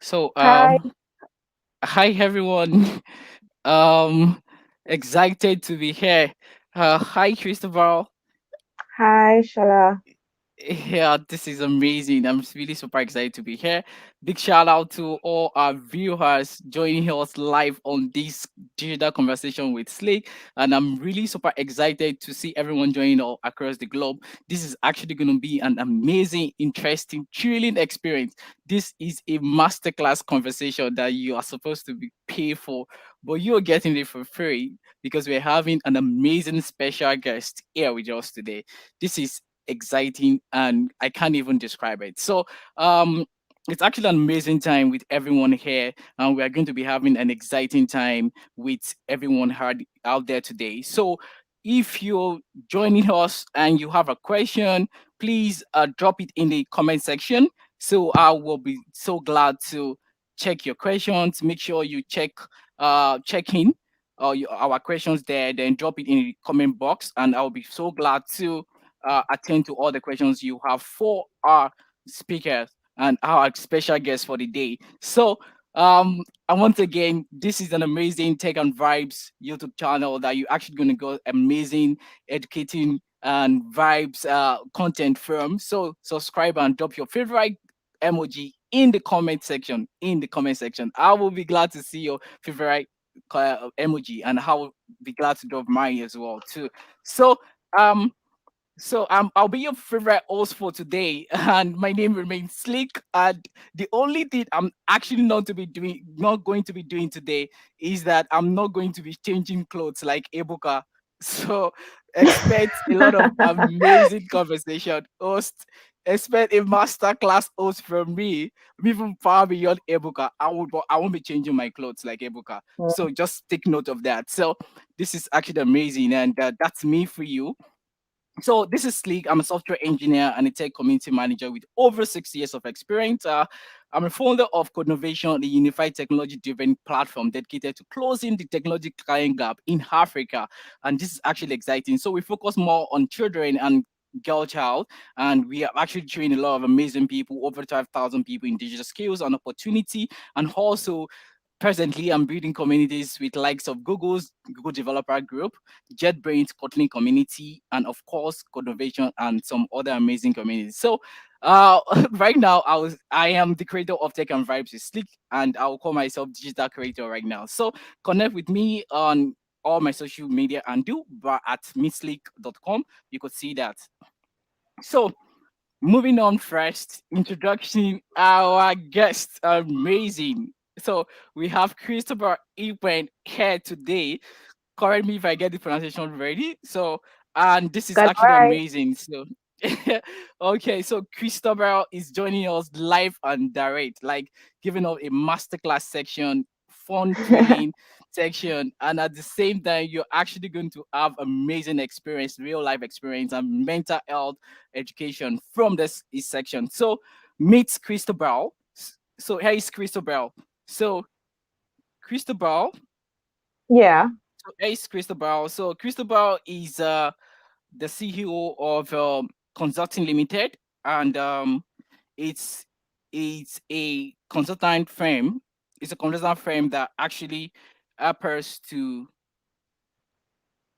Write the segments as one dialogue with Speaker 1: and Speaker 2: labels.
Speaker 1: So,
Speaker 2: Hi,
Speaker 1: hi everyone. Um, excited to be here. Hi, Christabel.
Speaker 2: hi, Shala.
Speaker 1: Yeah, this is amazing. I'm really super excited to be here. Big shout out to all our viewers joining us live on this digital conversation with Slick. And I'm really super excited to see everyone joining all across the globe. This is actually going to be an amazing, interesting, thrilling experience. This is a masterclass conversation that you are supposed to be paid for, but you're getting it for free because we're having an amazing special guest here with us today. This is exciting and I can't even describe it. So um it's actually an amazing time with everyone here, and we are going to be having an exciting time with everyone out there today. So if you're joining us and you have a question, please drop it in the comment section. So I will be so glad to check your questions. Make sure you check in our questions there, then drop it in the comment box, and I'll be so glad to attend to all the questions you have for our speakers and our special guest for the day. So, and once again, this is an amazing Tech and Vibes YouTube channel that you're actually going to go amazing, educating, and vibes content from. So, subscribe and drop your favorite emoji in the comment section. In the comment section, I will be glad to see your favorite emoji, and I will be glad to drop mine as well too. So, um, I'll be your favorite host for today, and my name remains Slick. And the only thing I'm actually not going to be doing today, is that I'm not going to be changing clothes like Ebuka. So expect a lot of amazing conversation. Host, expect a masterclass host from me, even far beyond Ebuka. I won't be changing my clothes like Ebuka. So just take note of that. So this is actually amazing, and that's me for you. So this is Sleek. I'm a software engineer and a tech community manager with over 6 years of experience. I'm a founder of Codenovation, the unified technology-driven platform dedicated to closing the technology client gap in Africa. And this is actually exciting. So we focus more on children and girl child, and we have actually trained a lot of amazing people, over 12,000 people in digital skills and opportunity, and also presently, I'm building communities with likes of Google Developer Group, JetBrains, Kotlin Community, and of course, Codnovation and some other amazing communities. So, right now, I am the creator of Tech and Vibes with Slick, and I will call myself digital creator right now. So, connect with me on all my social media and do but at misslick.com. You could see that. So, moving on first, introducing our guest. Amazing. So we have Christopher Ikpen here today. Correct me if I get the pronunciation ready. So, and this is
Speaker 2: Got it
Speaker 1: actually
Speaker 2: right.
Speaker 1: amazing. So, okay, so Christabel is joining us live and direct, like giving us a masterclass section, fun, thrilling section, and at the same time, you're actually going to have amazing experience, real life experience, and mental health education from this section. So, meet Christabel. So, here is Christabel. So, Christabel.
Speaker 2: Yeah,
Speaker 1: So, here is Christabel. So, Christabel is the CEO of Consulting Limited, and it's it's a consultant firm. It's a consultant firm that actually helps to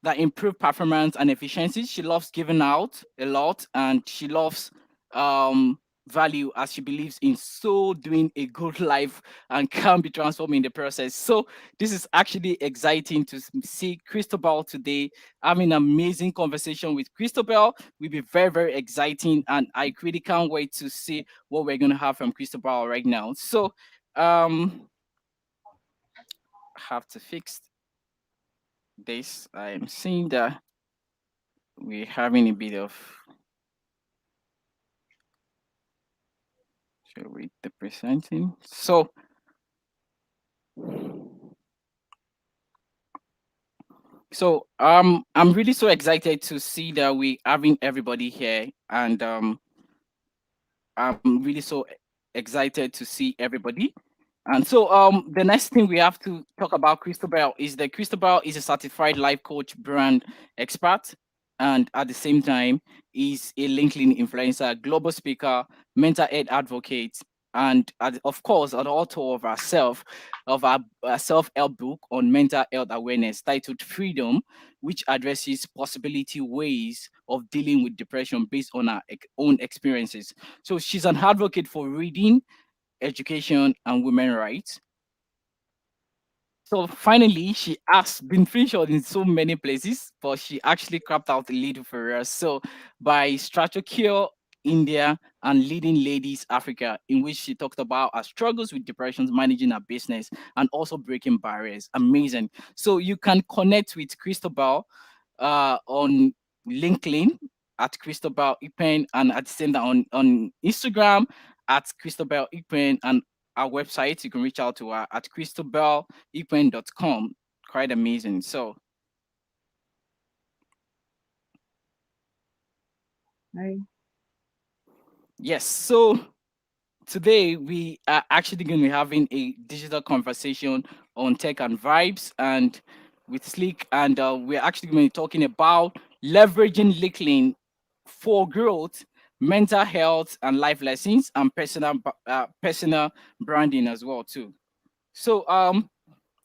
Speaker 1: that improve performance and efficiency. She loves giving out a lot, and she loves um value, as she believes in so doing a good life and can be transformed in the process. So this is actually exciting to see Christabel today, having an amazing conversation with Christabel. Will be very, very exciting, and I really can't wait to see what we're gonna have from Christabel right now. So I have to fix this. I'm seeing that we're having a bit of shall we the presenting. So I'm really so excited to see that we having everybody here, and I'm really so excited to see everybody. And so the next thing we have to talk about Christabel is that Christabel is a certified life coach brand expert. and at the same time is a LinkedIn influencer, global speaker, mental health advocate, and of course an author of herself of our self-help book on mental health awareness titled Freedom, which addresses possibility ways of dealing with depression based on her own experiences. So she's an advocate for reading, education, and women rights. So finally, she has been featured in so many places, but she actually crapped out a little for us. So by Stratocure India and Leading Ladies Africa, in which she talked about her struggles with depression, managing her business, and also breaking barriers. Amazing. So you can connect with Christabel on LinkedIn at Christabel Ikpen, and at the same time on Instagram at Christabel Ikpen, and our website you can reach out to her at christabelipwen.com. Quite amazing. So
Speaker 2: Right.
Speaker 1: yes, so today we are actually going to be having a digital conversation on tech and vibes and with Sleek, and we're actually going to be talking about leveraging LinkedIn for growth, mental health, and life lessons, and personal branding as well too. So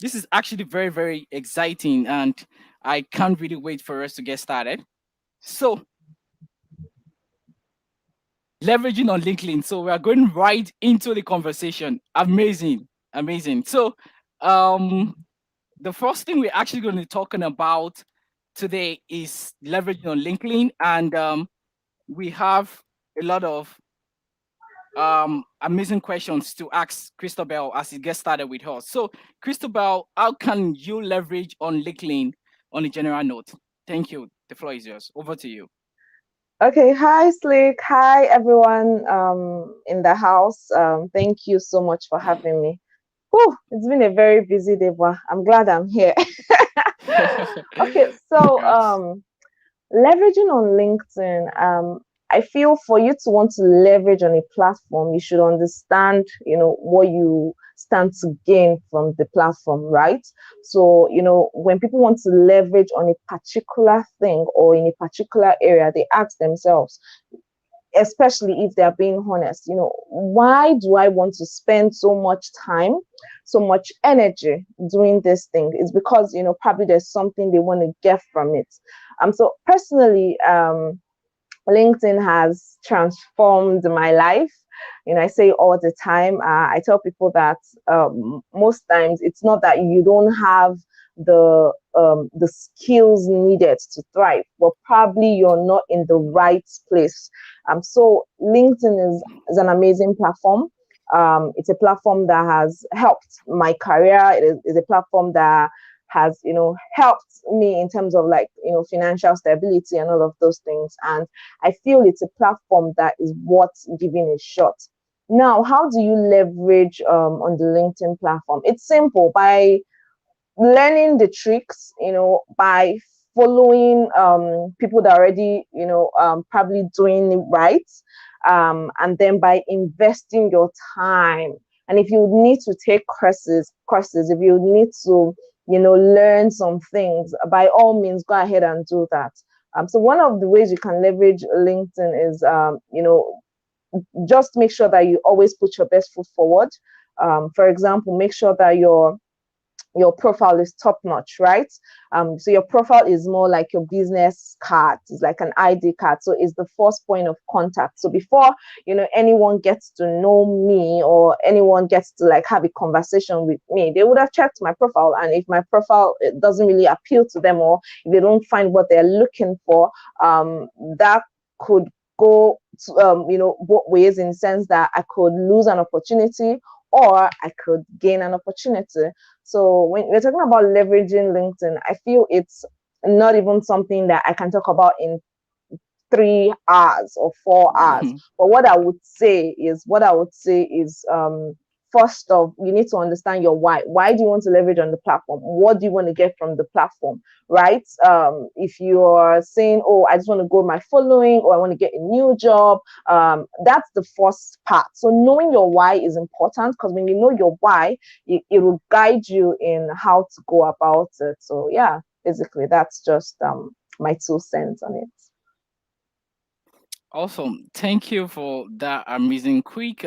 Speaker 1: this is actually very very exciting, and I can't really wait for us to get started. So leveraging on LinkedIn. So we are going right into the conversation. Amazing, amazing. So, um, the first thing we're actually going to be talking about today is leveraging on LinkedIn, and we have a lot of amazing questions to ask Christabel as it gets started with her. So, Christabel, how can you leverage on LinkedIn on a general note? Thank you. The floor is yours. Over to you.
Speaker 2: Okay, hi Slick. Hi everyone in the house. Thank you so much for having me. Whew, it's been a very busy day, but I'm glad I'm here. Okay, so
Speaker 1: Congrats.
Speaker 2: leveraging on LinkedIn, I feel for you to want to leverage on a platform, you should understand, what you stand to gain from the platform, right? So, when people want to leverage on a particular thing or in a particular area, they ask themselves, especially if they're being honest, why do I want to spend so much time, so much energy doing this thing? It's because, probably there's something they want to get from it. So personally, LinkedIn has transformed my life. I say all the time, I tell people that most times it's not that you don't have the skills needed to thrive, but probably you're not in the right place. So LinkedIn is an amazing platform. It's a platform that has helped my career. It is a platform that has helped me in terms of like financial stability and all of those things, and I feel it's a platform that is worth giving a shot. Now, how do you leverage on the LinkedIn platform? It's simple, by learning the tricks, by following people that are already, probably doing it right, and then by investing your time. And if you need to take courses, if you need to, learn some things, by all means, go ahead and do that. So one of the ways you can leverage LinkedIn is, just make sure that you always put your best foot forward. For example, make sure that your profile is top notch, right? So your profile is more like your business card. It's like an ID card. So it's the first point of contact. So before anyone gets to know me or anyone gets to like have a conversation with me, they would have checked my profile. And if my profile it doesn't really appeal to them, or if they don't find what they're looking for, that could go to, both ways, in the sense that I could lose an opportunity or I could gain an opportunity. So when we're talking about leveraging LinkedIn, I feel it's not even something that I can talk about in 3 hours or 4 hours. But what I would say is, first off, you need to understand your why. Why do you want to leverage on the platform? What do you want to get from the platform, right? If you are saying, oh, I just want to grow my following, or I want to get a new job, that's the first part. So knowing your why is important, because when you know your why, it will guide you in how to go about it. So yeah, basically that's just my 2 cents on it.
Speaker 1: Awesome. Thank you for that amazing quick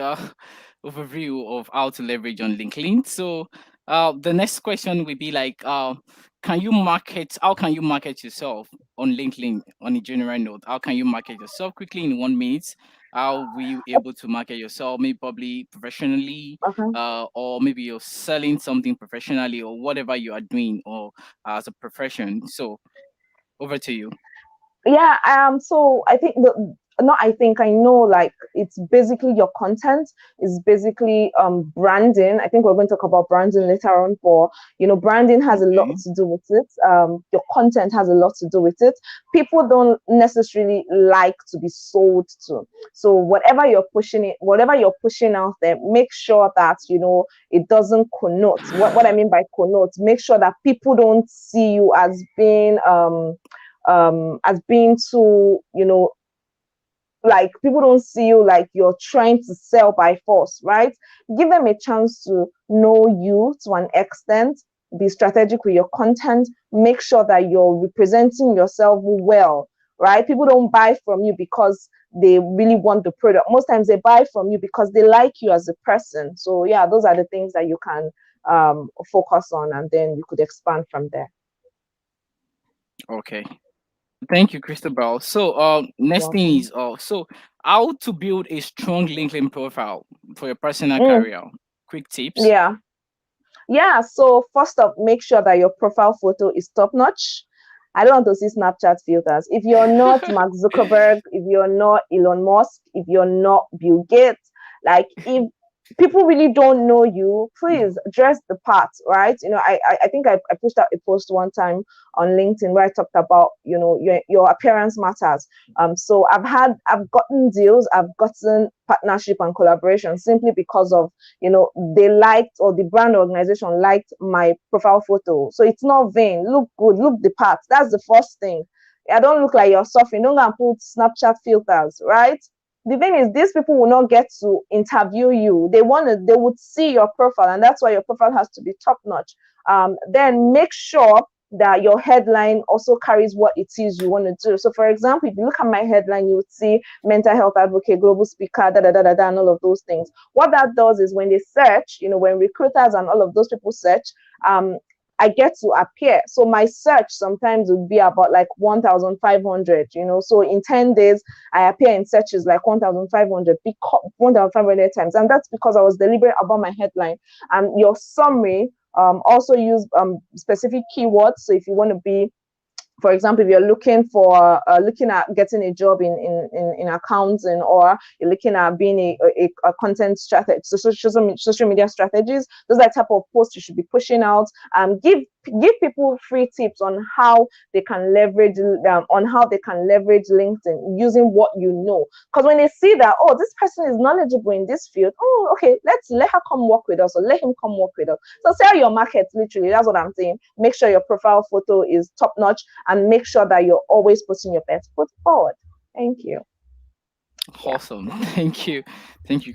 Speaker 1: overview of how to leverage on LinkedIn. So, the next question will be like, how can you market yourself on LinkedIn on a general note? How can you market yourself quickly in 1 minute? How will you able to market yourself, maybe probably professionally,
Speaker 2: Okay.
Speaker 1: or maybe you're selling something professionally or whatever you are doing or as a profession. So, over to you.
Speaker 2: Yeah, so I think the not I think I know, like, it's basically your content is basically branding. I think we're going to talk about branding later on, but branding has a lot
Speaker 1: Okay.
Speaker 2: to do with it. Your content has a lot to do with it. People don't necessarily like to be sold to. So whatever you're pushing out there, make sure that it doesn't connote. What I mean by connote, make sure that people don't see you as being too, like, people don't see you like you're trying to sell by force, right? Give them a chance to know you to an extent. Be strategic with your content. Make sure that you're representing yourself well, right? People don't buy from you because they really want the product. Most times they buy from you because they like you as a person. So yeah, those are the things that you can focus on, and then you could expand from there.
Speaker 1: Okay. Thank you, Christabel. So, next thing
Speaker 2: Welcome.
Speaker 1: is, how to build a strong LinkedIn profile for your personal
Speaker 2: Mm,
Speaker 1: career. Quick tips.
Speaker 2: yeah. Yeah, so first up, make sure that your profile photo is top notch. I don't want to see Snapchat filters. If you're not Mark Zuckerberg, if you're not Elon Musk, if you're not Bill Gates, like, if people really don't know you, please dress the part, right? I think I pushed out a post one time on LinkedIn where I talked about, your appearance matters. So I've gotten deals, I've gotten partnership and collaboration simply because of, they liked, or the brand organization liked my profile photo. So it's not vain. Look good, look the part. That's the first thing. I don't look like you're suffering. Don't go and put Snapchat filters, right? The thing is, these people will not get to interview you. They would see your profile, and that's why your profile has to be top notch. Then make sure that your headline also carries what it is you want to do. So, for example, if you look at my headline, you would see mental health advocate, global speaker, da da da da da, and all of those things. What that does is, when they search, when recruiters and all of those people search, um, I get to appear. So my search sometimes would be about like 1,500, So in 10 days, I appear in searches like 1,500, 1,500 times. And that's because I was deliberate about my headline. And your summary also use specific keywords. So if you want to be, for example, if you're looking at getting a job in accounting, or you're looking at being a content strategy, so social media strategies, those are the type of posts you should be pushing out. Give people free tips on how they can leverage LinkedIn using what you know. Because when they see that, oh, this person is knowledgeable in this field, oh, okay, let her come work with us, or let him come work with us. So sell your market, literally. That's what I'm saying. Make sure your profile photo is top notch, and make sure that you're always putting your best foot forward. Thank you. Yeah.
Speaker 1: Awesome. Thank you,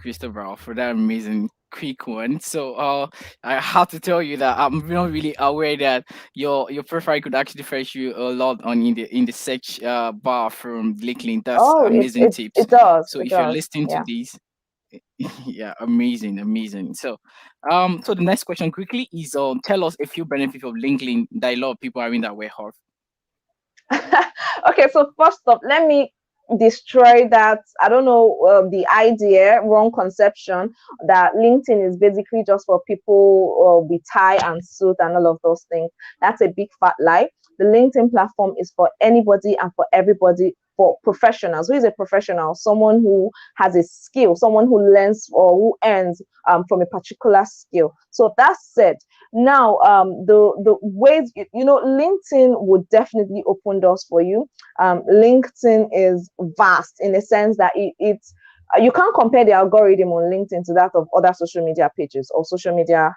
Speaker 1: Christopher, for that amazing quick one. So, I have to tell you that I'm not really aware that your profile could actually fetch you a lot on in the search bar from LinkedIn. That's
Speaker 2: Oh, it
Speaker 1: amazing
Speaker 2: it
Speaker 1: tips.
Speaker 2: it does.
Speaker 1: So,
Speaker 2: It
Speaker 1: if you're
Speaker 2: does.
Speaker 1: listening to
Speaker 2: Yeah.
Speaker 1: this, yeah, amazing, amazing. So, so the next question quickly is, tell us a few benefits of LinkedIn that a lot of people are in that way of.
Speaker 2: Okay, so first up, let me destroy that. I don't know, the idea, wrong conception that LinkedIn is basically just for people with tie and suit and all of those things. That's a big fat lie. The LinkedIn platform is for anybody and for everybody. For professionals, who is a professional? Someone who has a skill, someone who learns or who earns from a particular skill. So that said, now, the ways, LinkedIn would definitely open doors for you. LinkedIn is vast in the sense that it's you can't compare the algorithm on LinkedIn to that of other social media pages or social media,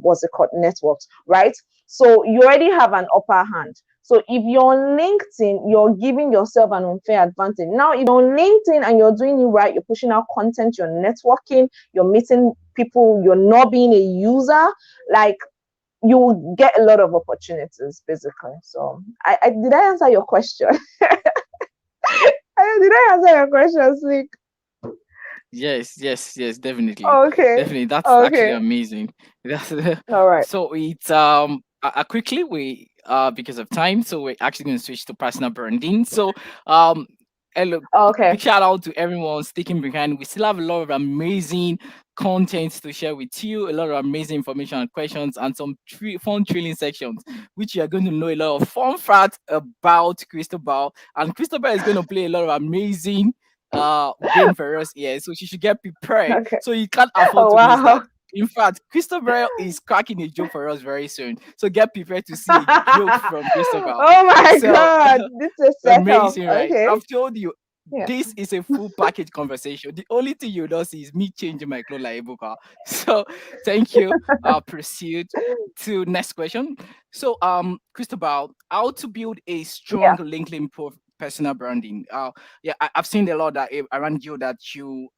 Speaker 2: what's it called, networks, right? So you already have an upper hand. So if you're on LinkedIn, you're giving yourself an unfair advantage. Now, if you're on LinkedIn and you're doing it right, you're pushing out content, you're networking, you're meeting people, you're not being a user, like, you will get a lot of opportunities basically. So I did I answer your question? Did I answer your question, Sleek?
Speaker 1: Yes, yes, yes, definitely,
Speaker 2: Okay.
Speaker 1: definitely. That's actually
Speaker 2: Okay.
Speaker 1: amazing. That's
Speaker 2: All right.
Speaker 1: so it's quickly we because of time, so we're actually going to switch to personal branding. So um, hello, big
Speaker 2: Okay.
Speaker 1: shout out to everyone sticking behind. We still have a lot of amazing content to share with you, a lot of amazing information and questions, and some fun thrilling sections, which you are going to know a lot of fun facts about Christabel. And Christabel is going to play a lot of amazing game for us here. So she should get prepared.
Speaker 2: Okay.
Speaker 1: So you can't afford
Speaker 2: Oh
Speaker 1: to miss that.
Speaker 2: wow.
Speaker 1: In fact, Christopher is cracking a joke for us very soon. So get prepared to see a joke from Christopher.
Speaker 2: Oh my
Speaker 1: So
Speaker 2: god. This is a setup.
Speaker 1: amazing, right?
Speaker 2: Okay.
Speaker 1: I've told you
Speaker 2: Yeah.
Speaker 1: this is a full package conversation. The only thing you don't see is me changing my clothes like Ebuka. So thank you. I'll proceed to next question. So Christopher, how to build a strong
Speaker 2: Yeah.
Speaker 1: LinkedIn personal branding. Yeah, I've seen a lot that around you that you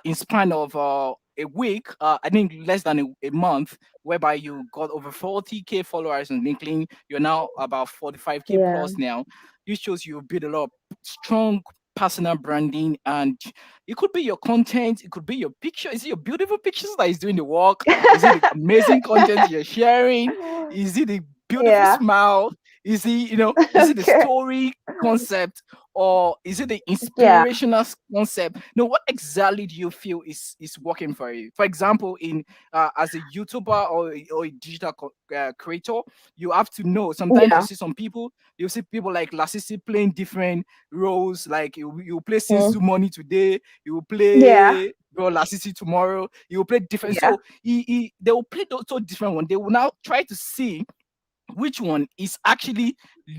Speaker 1: in span of a week, I think less than a month, whereby you got over 40K followers on LinkedIn. You're now about 45K
Speaker 2: Yeah.
Speaker 1: plus now. This shows you build a lot of strong personal branding, and it could be your content, it could be your picture. Is it your beautiful pictures that is doing the work? Is it the amazing content you're sharing? Is it the beautiful
Speaker 2: Yeah.
Speaker 1: smile? Is it, is it the
Speaker 2: Okay.
Speaker 1: story concept, or is it the
Speaker 2: Yeah.
Speaker 1: inspirational concept? No, what exactly do you feel is working for you? For example, in as a YouTuber or a digital creator, you have to know. Sometimes you
Speaker 2: Yeah.
Speaker 1: see some people, you see people like Lasisi playing different roles. Like you play
Speaker 2: Mm.
Speaker 1: Sinzu Money today, you will
Speaker 2: Yeah.
Speaker 1: play Bro Lasisi tomorrow. You will play different.
Speaker 2: Yeah.
Speaker 1: So they will play those so different one. They will now try to see which one is actually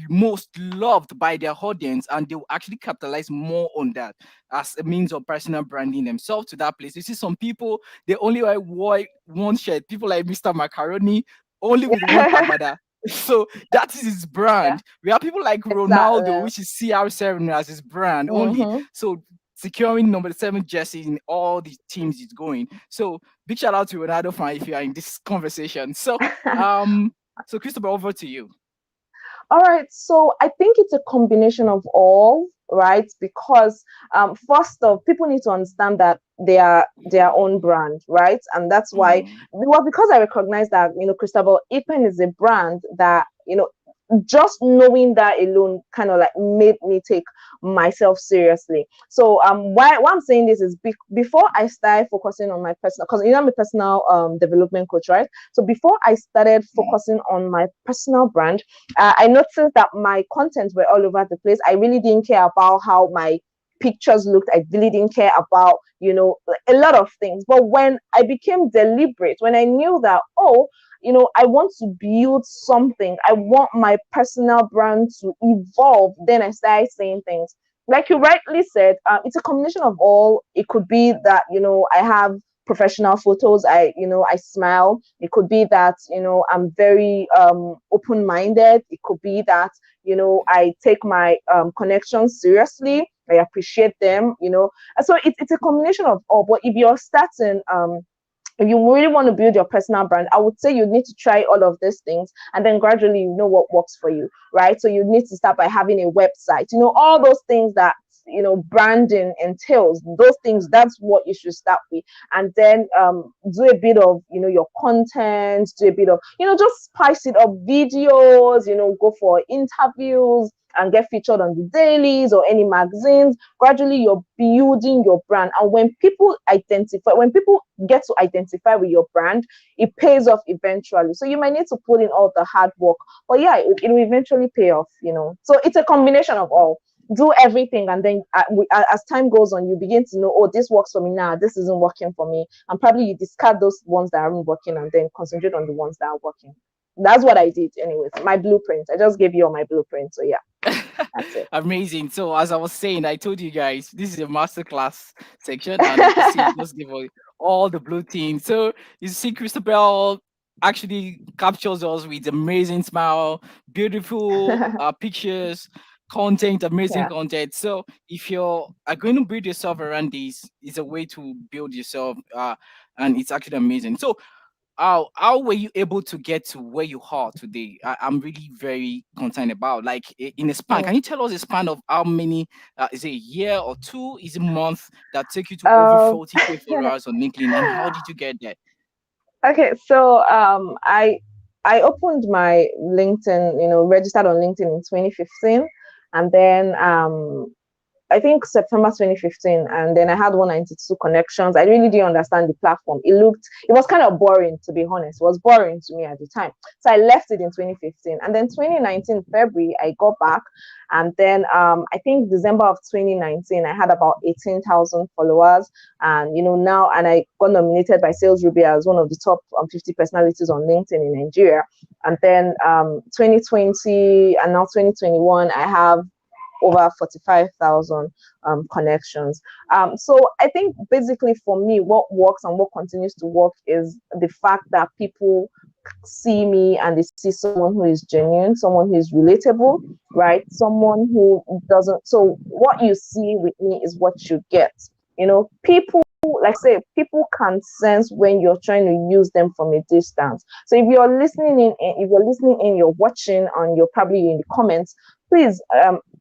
Speaker 1: most loved by their audience, and they will actually capitalize more on that as a means of personal branding themselves to that place. You see some people, they only wear one shirt. People like Mr. Macaroni only with one
Speaker 2: Yeah.
Speaker 1: agbada. So that is his
Speaker 2: Yeah.
Speaker 1: brand. We have people like Ronaldo,
Speaker 2: Exactly.
Speaker 1: which is CR7 as his brand only.
Speaker 2: Mm-hmm.
Speaker 1: So securing number 7 jersey in all the teams he's going. So big shout out to Ronaldo fan if you are in this conversation. Um so, Christopher, over to you.
Speaker 2: All right, so I think it's a combination of all, right? Because first off, people need to understand that they are their own brand, right? And that's why,
Speaker 1: Mm,
Speaker 2: well, because I recognize that Christabel Ikpen is a brand that just knowing that alone kind of like made me take myself seriously. So why I'm saying this is before I started focusing on my personal, because I'm a personal development coach, right? So before I started
Speaker 1: mm,
Speaker 2: focusing on my personal brand, I noticed that my contents were all over the place. I really didn't care about how my pictures looked. I really didn't care about, a lot of things. But when I became deliberate, when I knew that, oh, I want to build something, I want my personal brand to evolve, then I started saying things. Like you rightly said, it's a combination of all. It could be that, I have professional photos, I smile. It could be that I'm very open-minded. It could be that I take my connections seriously. I appreciate them. So it's a combination of all. But if you're starting if you really want to build your personal brand, I would say you need to try all of these things, and then gradually you know what works for you, right? So you need to start by having a website, all those things that branding entails. Those things, that's what you should start with. And then do a bit of your content, do a bit of just spice it up, videos, go for interviews and get featured on the dailies or any magazines. Gradually you're building your brand, and when people get to identify with your brand, it pays off eventually. So you might need to put in all the hard work, but yeah, it will eventually pay off. So it's a combination of all. Do everything, and then as time goes on, you begin to know, oh, this works for me now, this isn't working for me, and probably you discard those ones that aren't working and then concentrate on the ones that are working. That's what I did anyways. My blueprint, I just gave you all my blueprint, so yeah, that's it.
Speaker 1: Amazing. So, as I was saying, I told you guys this is a masterclass section, and you can see just give all the blue team. So, you see, Christabel actually captures us with amazing smile, beautiful pictures, content, amazing
Speaker 2: Yeah.
Speaker 1: content. So, if you're are going to build yourself around this, it's a way to build yourself, and it's actually amazing. So, how were you able to get to where you are today? I'm really very concerned about, like, in a span.
Speaker 2: Mm.
Speaker 1: Can you tell us a span of how many? Is it a year or two? Is it month that take you to over
Speaker 2: Um,
Speaker 1: 40K followers on LinkedIn? And how did you get there?
Speaker 2: okay, so I opened my LinkedIn, registered on LinkedIn in 2015, and then I think September 2015, and then I had 192 connections. I really didn't understand the platform. It was kind of boring, to be honest. It was boring to me at the time. So I left it in 2015. And then 2019, February, I got back. And then I think December of 2019, I had about 18,000 followers. And, now, and I got nominated by Sales Ruby as one of the top 50 personalities on LinkedIn in Nigeria. And then 2020 and now 2021, I have over 45,000 connections. So I think basically for me, what works and what continues to work is the fact that people see me and they see someone who is genuine, someone who is relatable, right? Someone who doesn't. So what you see with me is what you get. People, like say, people can sense when you're trying to use them from a distance. So if you're listening in, you're watching, and you're probably in the comments, please,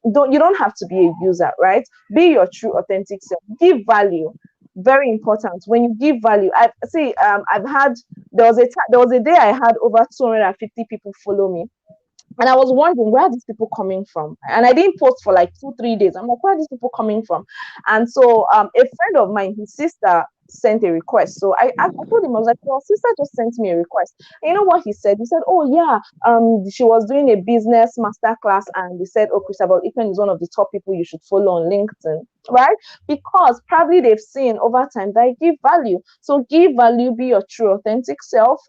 Speaker 2: you don't have to be a user, right? Be your true authentic self. Give value. Very important. When you give value, I've had there was a day I had over 250 people follow me, and I was wondering, where are these people coming from? And I didn't post for like 2 3 days. I'm like, where are these people coming from? And so a friend of mine, his sister sent a request. So I told him, I was like, well, sister just sent me a request. And you know what he said? He said, oh yeah, she was doing a business master class, and they said, oh, Christabel Ikpen is one of the top people you should follow on LinkedIn, right? Because probably they've seen over time that I give value. So give value, be your true authentic self.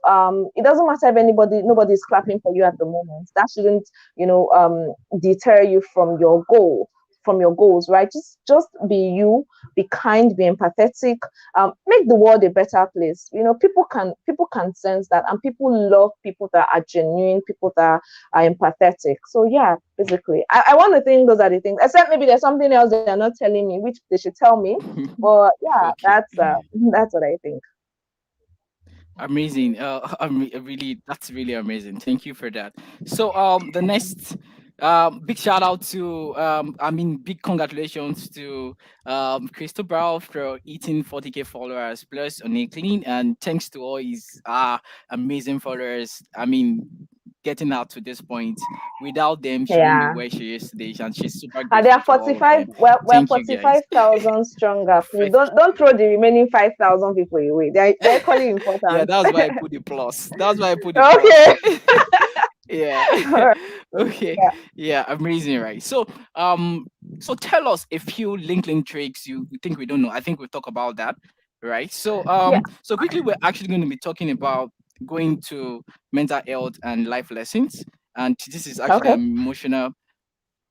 Speaker 2: It doesn't matter if nobody's clapping for you at the moment. That shouldn't, deter you from your goals, right? Just be you, be kind, be empathetic, make the world a better place. People can sense that, and people love people that are genuine, people that are empathetic. So yeah, basically, I want to think those are the things. Except maybe there's something else they're not telling me, which they should tell me. But yeah,
Speaker 1: Okay.
Speaker 2: that's what I think.
Speaker 1: Amazing. Really, that's really amazing. Thank you for that. So, the next, big shout out to, big congratulations to, Christabel for eating 40K followers plus on clean, and thanks to all his amazing followers. Getting out to this point. Without them, she won't be
Speaker 2: Yeah.
Speaker 1: where she is today, and she's super
Speaker 2: And they are
Speaker 1: grateful to all of
Speaker 2: 45.
Speaker 1: them.
Speaker 2: Well, we're
Speaker 1: Thank you, guys.
Speaker 2: 45,000 stronger. Please don't throw the remaining 5,000 people away. They're equally
Speaker 1: Yeah,
Speaker 2: important.
Speaker 1: that's why I put the plus. That's why I put the plus.
Speaker 2: Okay.
Speaker 1: Yeah.
Speaker 2: All right.
Speaker 1: Okay.
Speaker 2: Yeah.
Speaker 1: Yeah, amazing, right? Um so tell us a few LinkedIn tricks you think we don't know. I think we'll talk about that, right?
Speaker 2: Yeah.
Speaker 1: So quickly, we're actually going to be talking about going to mental health and life lessons, and this is actually
Speaker 2: Okay.
Speaker 1: an emotional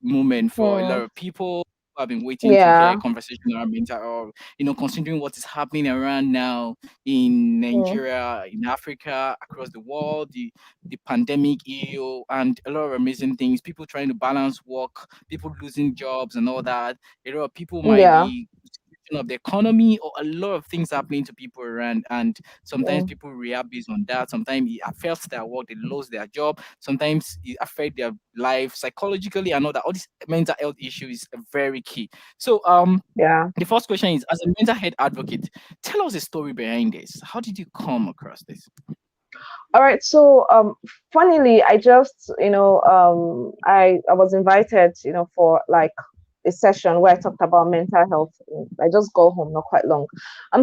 Speaker 1: moment for a lot
Speaker 2: Hmm.
Speaker 1: of people who have been waiting to hear a
Speaker 2: Yeah.
Speaker 1: conversation around mental health, considering what is happening around now in
Speaker 2: Mm.
Speaker 1: Nigeria, in Africa, across the world, the pandemic, and a lot of amazing things. People trying to balance work, people losing jobs and all that. A lot of people might
Speaker 2: Yeah.
Speaker 1: be of the economy, or a lot of things happening to people around, and sometimes
Speaker 2: Mm.
Speaker 1: people react based on that. Sometimes it affects their work, they lose their job. Sometimes it affects their life psychologically, and all that. All these mental health issues is very key. So
Speaker 2: Yeah.
Speaker 1: the first question is, as a mental health advocate, tell us a story behind this. How did you come across this?
Speaker 2: All right. So, funnily, I just, I was invited, for like a session where I talked about mental health. I just got home not quite long.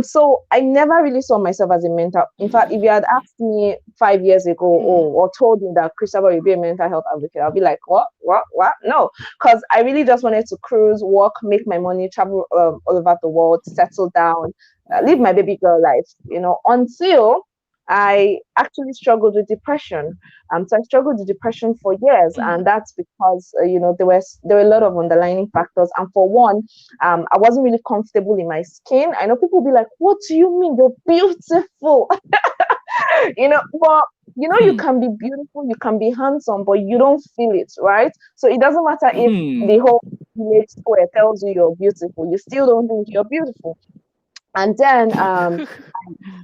Speaker 2: So I never really saw myself as a mental. In fact, if you had asked me 5 years ago, or told me that Christabel will be a mental health advocate, I'll be like, what? No, because I really just wanted to cruise, work, make my money, travel all over the world, settle down, live my baby girl life. Until I actually struggled with depression. So I struggled with depression for years, and that's because there were a lot of underlying factors. And for one, I wasn't really comfortable in my skin. I know people will be like, "What do you mean? You're beautiful," but you
Speaker 1: Hmm.
Speaker 2: can be beautiful, you can be handsome, but you don't feel it, right? So it doesn't matter if
Speaker 1: Hmm.
Speaker 2: the whole village square tells you you're beautiful, you still don't think you're beautiful. And then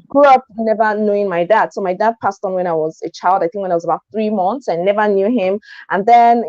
Speaker 2: grew up never knowing my dad. So my dad passed on when I was a child. I think when I was about 3 months. I never knew him. And then,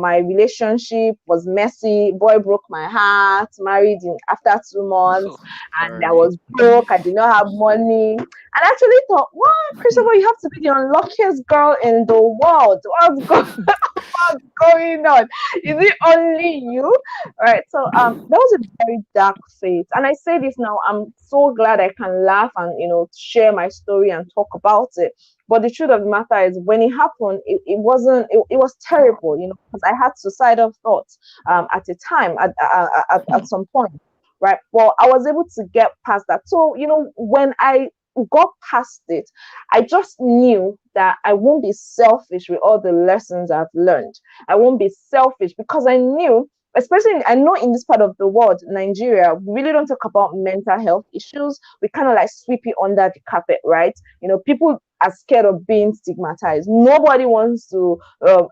Speaker 2: my relationship was messy. Boy broke my heart. Married after 2 months,
Speaker 1: Oh,
Speaker 2: and I
Speaker 1: sorry.
Speaker 2: was broke. I did not have money. And I actually thought, what, Christopher, you have to be the unluckiest girl in the world. What's going on? Is it only you? Right. So that was a very dark phase. And I say this now, I'm so glad I can laugh and share my story and talk about it. But the truth of the matter is when it happened, it wasn't it was terrible, because I had suicidal thoughts at a time at some point. Right. Well, I was able to get past that. So, when I got past it, I just knew that I won't be selfish with all the lessons I've learned. I won't be selfish because I knew, especially I know in this part of the world, Nigeria, we really don't talk about mental health issues. We kind of like sweep it under the carpet, right? People are scared of being stigmatized. Nobody wants to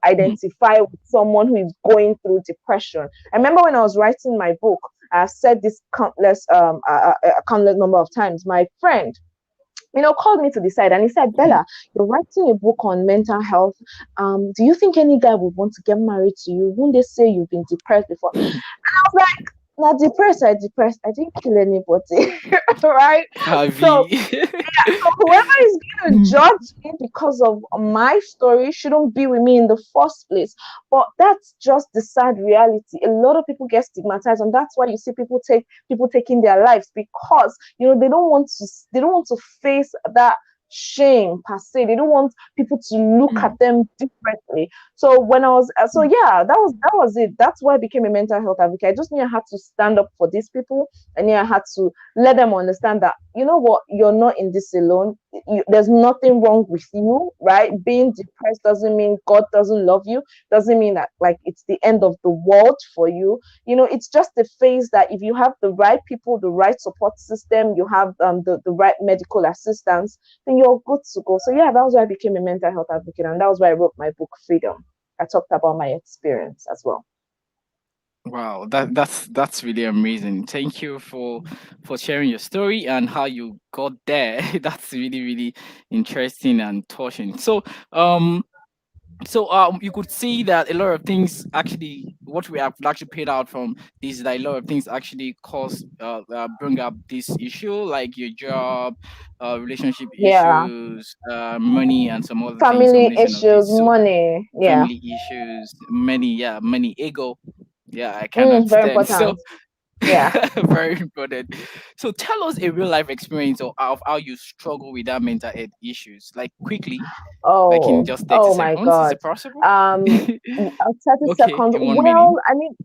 Speaker 2: identify with someone who is going through depression. I remember when I was writing my book, I've said this countless number of times. My friend, called me to the side and he said, Bella, you're writing a book on mental health. Do you think any guy would want to get married to you? Wouldn't they say you've been depressed before? I was like, not depressed, depressed. I didn't kill anybody. Right? So
Speaker 1: Heavy.
Speaker 2: whoever is going to judge me because of my story shouldn't be with me in the first place. But that's just the sad reality. A lot of people get stigmatized, and that's why you see people taking their lives, because they don't want to face that shame per se. They don't want people to look at
Speaker 1: Mm,
Speaker 2: them differently. So when I was so yeah, that was it. That's why I became a mental health advocate. I just knew I had to stand up for these people. I knew I had to let them understand that, you know what, you're not in this alone. There's nothing wrong with you, right? Being depressed doesn't mean God doesn't love you, doesn't mean that like it's the end of the world for you. It's just a phase that if you have the right people, the right support system, you have the right medical assistance, then you're good to go. So yeah, that was why I became a mental health advocate, and that was why I wrote my book Freedom. I talked about my experience as well.
Speaker 1: wow, that's really amazing. Thank you for sharing your story and how you got there. That's really really interesting and touching. Um you could see that a lot of things actually what we have actually paid out from this is that a lot of things actually cause bring up this issue like your job, relationship
Speaker 2: Yeah,
Speaker 1: issues, money and some other things,
Speaker 2: family
Speaker 1: combination of
Speaker 2: issues,
Speaker 1: this. So
Speaker 2: money. Yeah.
Speaker 1: family issues, many ego. Yeah, I can
Speaker 2: Very
Speaker 1: understand. So
Speaker 2: important. Yeah.
Speaker 1: very important. So tell us a real life experience of how you struggle with that mental health issues, like quickly, like in
Speaker 2: Oh,
Speaker 1: just 30
Speaker 2: oh my
Speaker 1: seconds. Is
Speaker 2: God.
Speaker 1: it possible?
Speaker 2: 30
Speaker 1: Okay,
Speaker 2: seconds.
Speaker 1: in 1 minute.
Speaker 2: Well, I mean,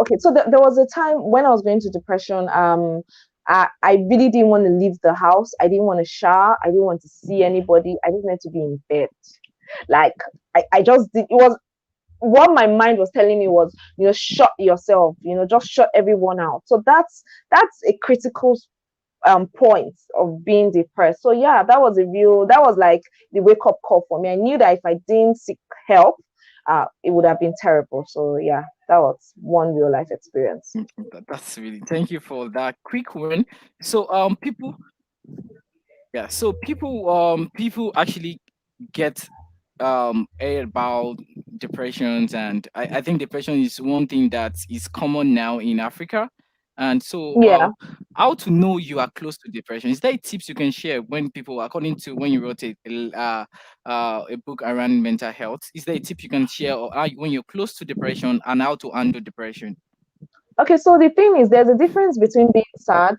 Speaker 2: okay, so there was a time when I was going to depression. I really didn't want to leave the house. I didn't want to shower. I didn't want to see anybody. I just wanted to be in bed. Like, I just did. It was what my mind was telling me was, shut yourself, just shut everyone out. So that's a critical point of being depressed. So yeah, that was like the wake up call for me. I knew that if I didn't seek help, it would have been terrible. So yeah, that was one real life experience.
Speaker 1: That's really, thank you for that quick one. So people, yeah, so people actually get aired about depressions, and I think depression is one thing that is common now in Africa. And so
Speaker 2: Yeah.
Speaker 1: how to know you are close to depression, is there tips you can share when people, according to when you wrote a book around mental health, is there a tip you can share, or how when you're close to depression and how to handle depression?
Speaker 2: Okay, so the thing is, there's a difference between being sad,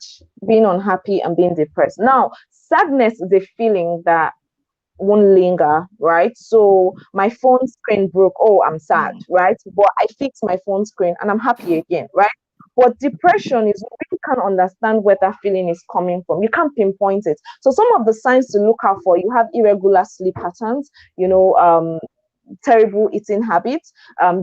Speaker 2: being unhappy, and being depressed. Now, sadness is a feeling that won't linger, right? So my phone screen broke. Oh, I'm sad,
Speaker 1: Mm,
Speaker 2: right? But I fixed my phone screen and I'm happy again, right? But depression is you really can't understand where that feeling is coming from. You can't pinpoint it. So some of the signs to look out for, you have irregular sleep patterns, terrible eating habits,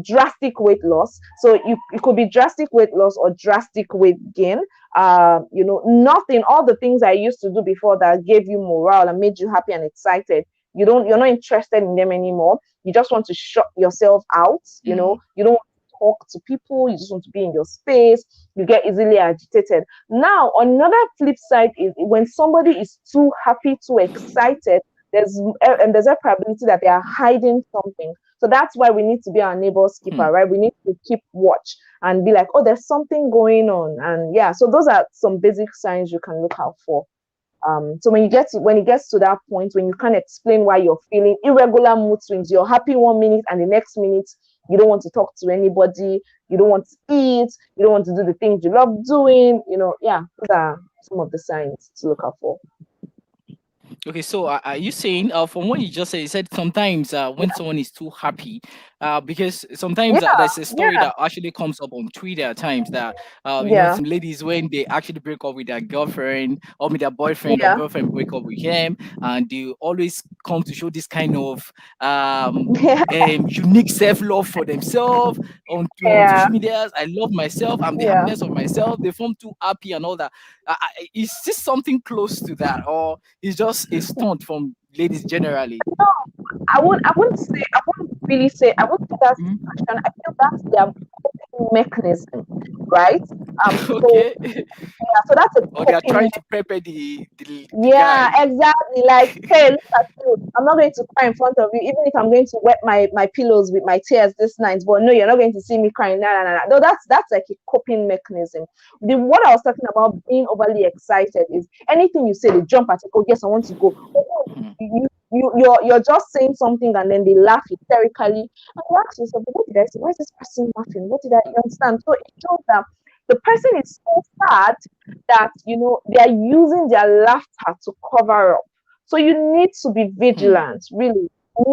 Speaker 2: drastic weight loss. So it could be drastic weight loss or drastic weight gain. Nothing, all the things I used to do before that gave you morale and made you happy and excited. You're not interested in them anymore. You just want to shut yourself out.
Speaker 1: mm,
Speaker 2: You don't want talk to people, you just want to be in your space, you get easily agitated. Now, on another flip side is when somebody is too happy, too excited, there's a probability that they are hiding something. So that's why we need to be our neighbor's keeper,
Speaker 1: Hmm.
Speaker 2: right? We need to keep watch and be like, oh, there's something going on. And yeah, so those are some basic signs you can look out for. So when it gets to that point when you can't explain why you're feeling irregular mood swings, you're happy 1 minute and the next minute you don't want to talk to anybody, you don't want to eat, you don't want to do the things you love doing, yeah, those are some of the signs to look out for.
Speaker 1: Okay, so are you saying, from what you just said, you said sometimes when someone is too happy, because sometimes
Speaker 2: Yeah,
Speaker 1: there's a story
Speaker 2: yeah,
Speaker 1: that actually comes up on Twitter at times that,
Speaker 2: yeah,
Speaker 1: some ladies, when they actually break up with their girlfriend or with their boyfriend, or
Speaker 2: yeah,
Speaker 1: girlfriend break up with him, and they always come to show this kind of um,
Speaker 2: yeah,
Speaker 1: unique self love for themselves on
Speaker 2: yeah,
Speaker 1: social medias. I love myself. I'm the
Speaker 2: yeah.
Speaker 1: happiness of myself. They form too happy and all that. Is this something close to that, or it's just a stunt from ladies generally?
Speaker 2: I wouldn't say that's
Speaker 1: Mhm.
Speaker 2: depression. I feel that's their coping mechanism, right? So
Speaker 1: Okay.
Speaker 2: yeah, so that's a
Speaker 1: Or they are
Speaker 2: coping.
Speaker 1: trying to pepper the
Speaker 2: Yeah,
Speaker 1: guy.
Speaker 2: exactly. Like, hey, look at you. I'm not going to cry in front of you, even if I'm going to wet my pillows with my tears this night. But no, you're not going to see me crying. Nah, nah, nah, nah. No, that's like a coping mechanism. The what I was talking about being overly excited is anything you say, they jump at it. Oh, yes, I want to go. Oh, no,
Speaker 1: Mhm.
Speaker 2: you're just saying something and then they laugh hysterically. And you ask yourself, what did I say? Why is this person laughing? What did I understand? So it shows that the person is so sad that they are using their laughter to cover up. So you need to be
Speaker 1: Hmm.
Speaker 2: vigilant, really. You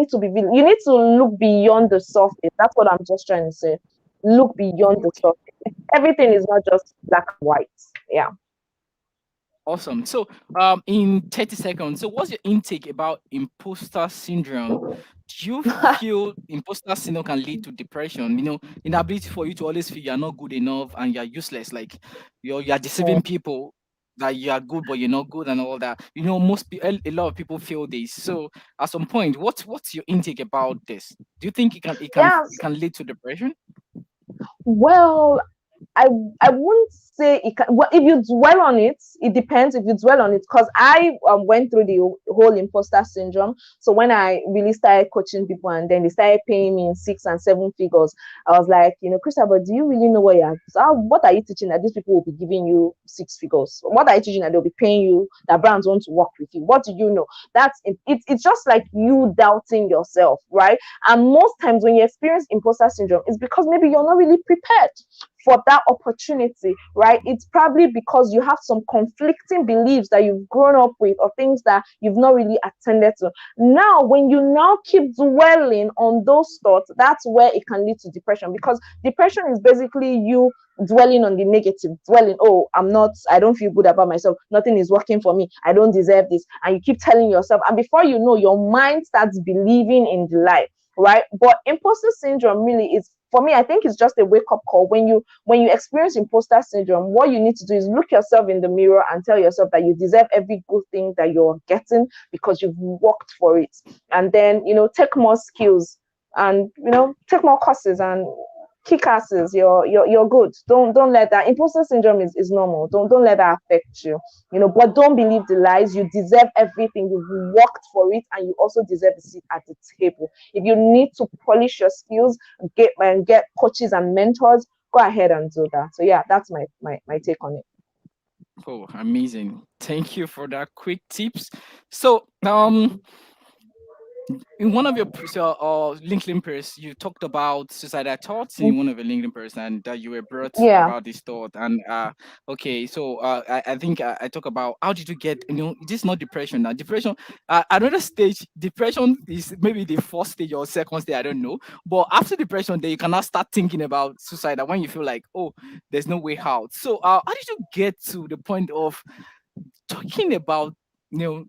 Speaker 2: need to look beyond the surface. That's what I'm just trying to say. Look beyond the
Speaker 1: Okay.
Speaker 2: surface. Everything is not just black and white. Yeah.
Speaker 1: Awesome. So, in 30 seconds, so what's your intake about imposter syndrome? Do you feel imposter syndrome can lead to depression? Inability for you to always feel you're not good enough and you're useless, like you're deceiving people that you are good but you're not good and all that. A lot of people feel this. So, at some point, what's your intake about this? Do you think it
Speaker 2: Yes.
Speaker 1: can lead to depression?
Speaker 2: Well, I I wouldn't say it can. Well, if you dwell on it, it depends. If you dwell on it, because I went through the whole imposter syndrome. So when I really started coaching people, and then they started paying me in 6 and 7 figures, I was like, Christabel, do you really know what what are you teaching that these people will be giving you 6 figures? What are you teaching that they'll be paying you? That brands want to work with you? What do you know? That's it. It's just like you doubting yourself, right? And most times when you experience imposter syndrome, it's because maybe you're not really prepared for that opportunity, right? It's probably because you have some conflicting beliefs that you've grown up with or things that you've not really attended to. Now, when you now keep dwelling on those thoughts, that's where it can lead to depression, because depression is basically you dwelling on the negative, dwelling, oh, I don't feel good about myself, nothing is working for me, I don't deserve this, and you keep telling yourself, and before you know, your mind starts believing in the lie, right? But imposter syndrome really is, for me, I think it's just a wake up call. When you experience imposter syndrome, what you need to do is look yourself in the mirror and tell yourself that you deserve every good thing that you're getting because you've worked for it. And then, take more skills and, take more courses and kick asses. You're good. Don't let that imposter syndrome is normal. Don't let that affect you. But don't believe the lies. You deserve everything. You've worked for it, and you also deserve a seat at the table. If you need to polish your skills, get coaches and mentors, go ahead and do that. So yeah, that's my take on it.
Speaker 1: Oh, amazing. Thank you for that quick tips. So, in one of your LinkedIn posts, you talked about suicidal thoughts in one of your LinkedIn posts, and that you were brought
Speaker 2: Yeah.
Speaker 1: about this thought. And okay, so I think I talk about how did you get, this is not depression now. Depression, another stage, depression is maybe the first stage or second stage, I don't know. But after depression, then you cannot start thinking about suicide when you feel like, oh, there's no way out. So, how did you get to the point of talking about you know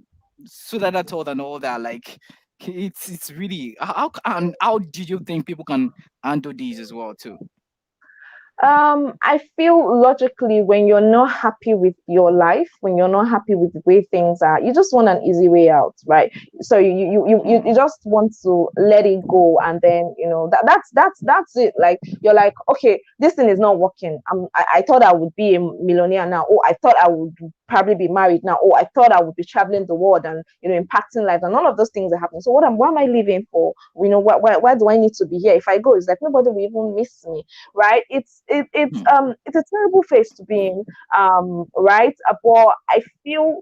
Speaker 1: suicidal thought and all that? Like, it's really, and how did you think people can handle these as well too?
Speaker 2: I feel logically when you're not happy with your life, when you're not happy with the way things are, you just want an easy way out, right? So you
Speaker 1: Mm,
Speaker 2: just want to let it go, and then that's it. Like you're like, okay, this thing is not working. I thought I would be a millionaire now. Oh, I thought I would probably be married now. Oh, I thought I would be traveling the world and impacting lives, and all of those things are happening. So what am I living for? Why do I need to be here? If I go, it's like nobody will even miss me, right?
Speaker 1: mm,
Speaker 2: It's a terrible phase to be in, right? But I feel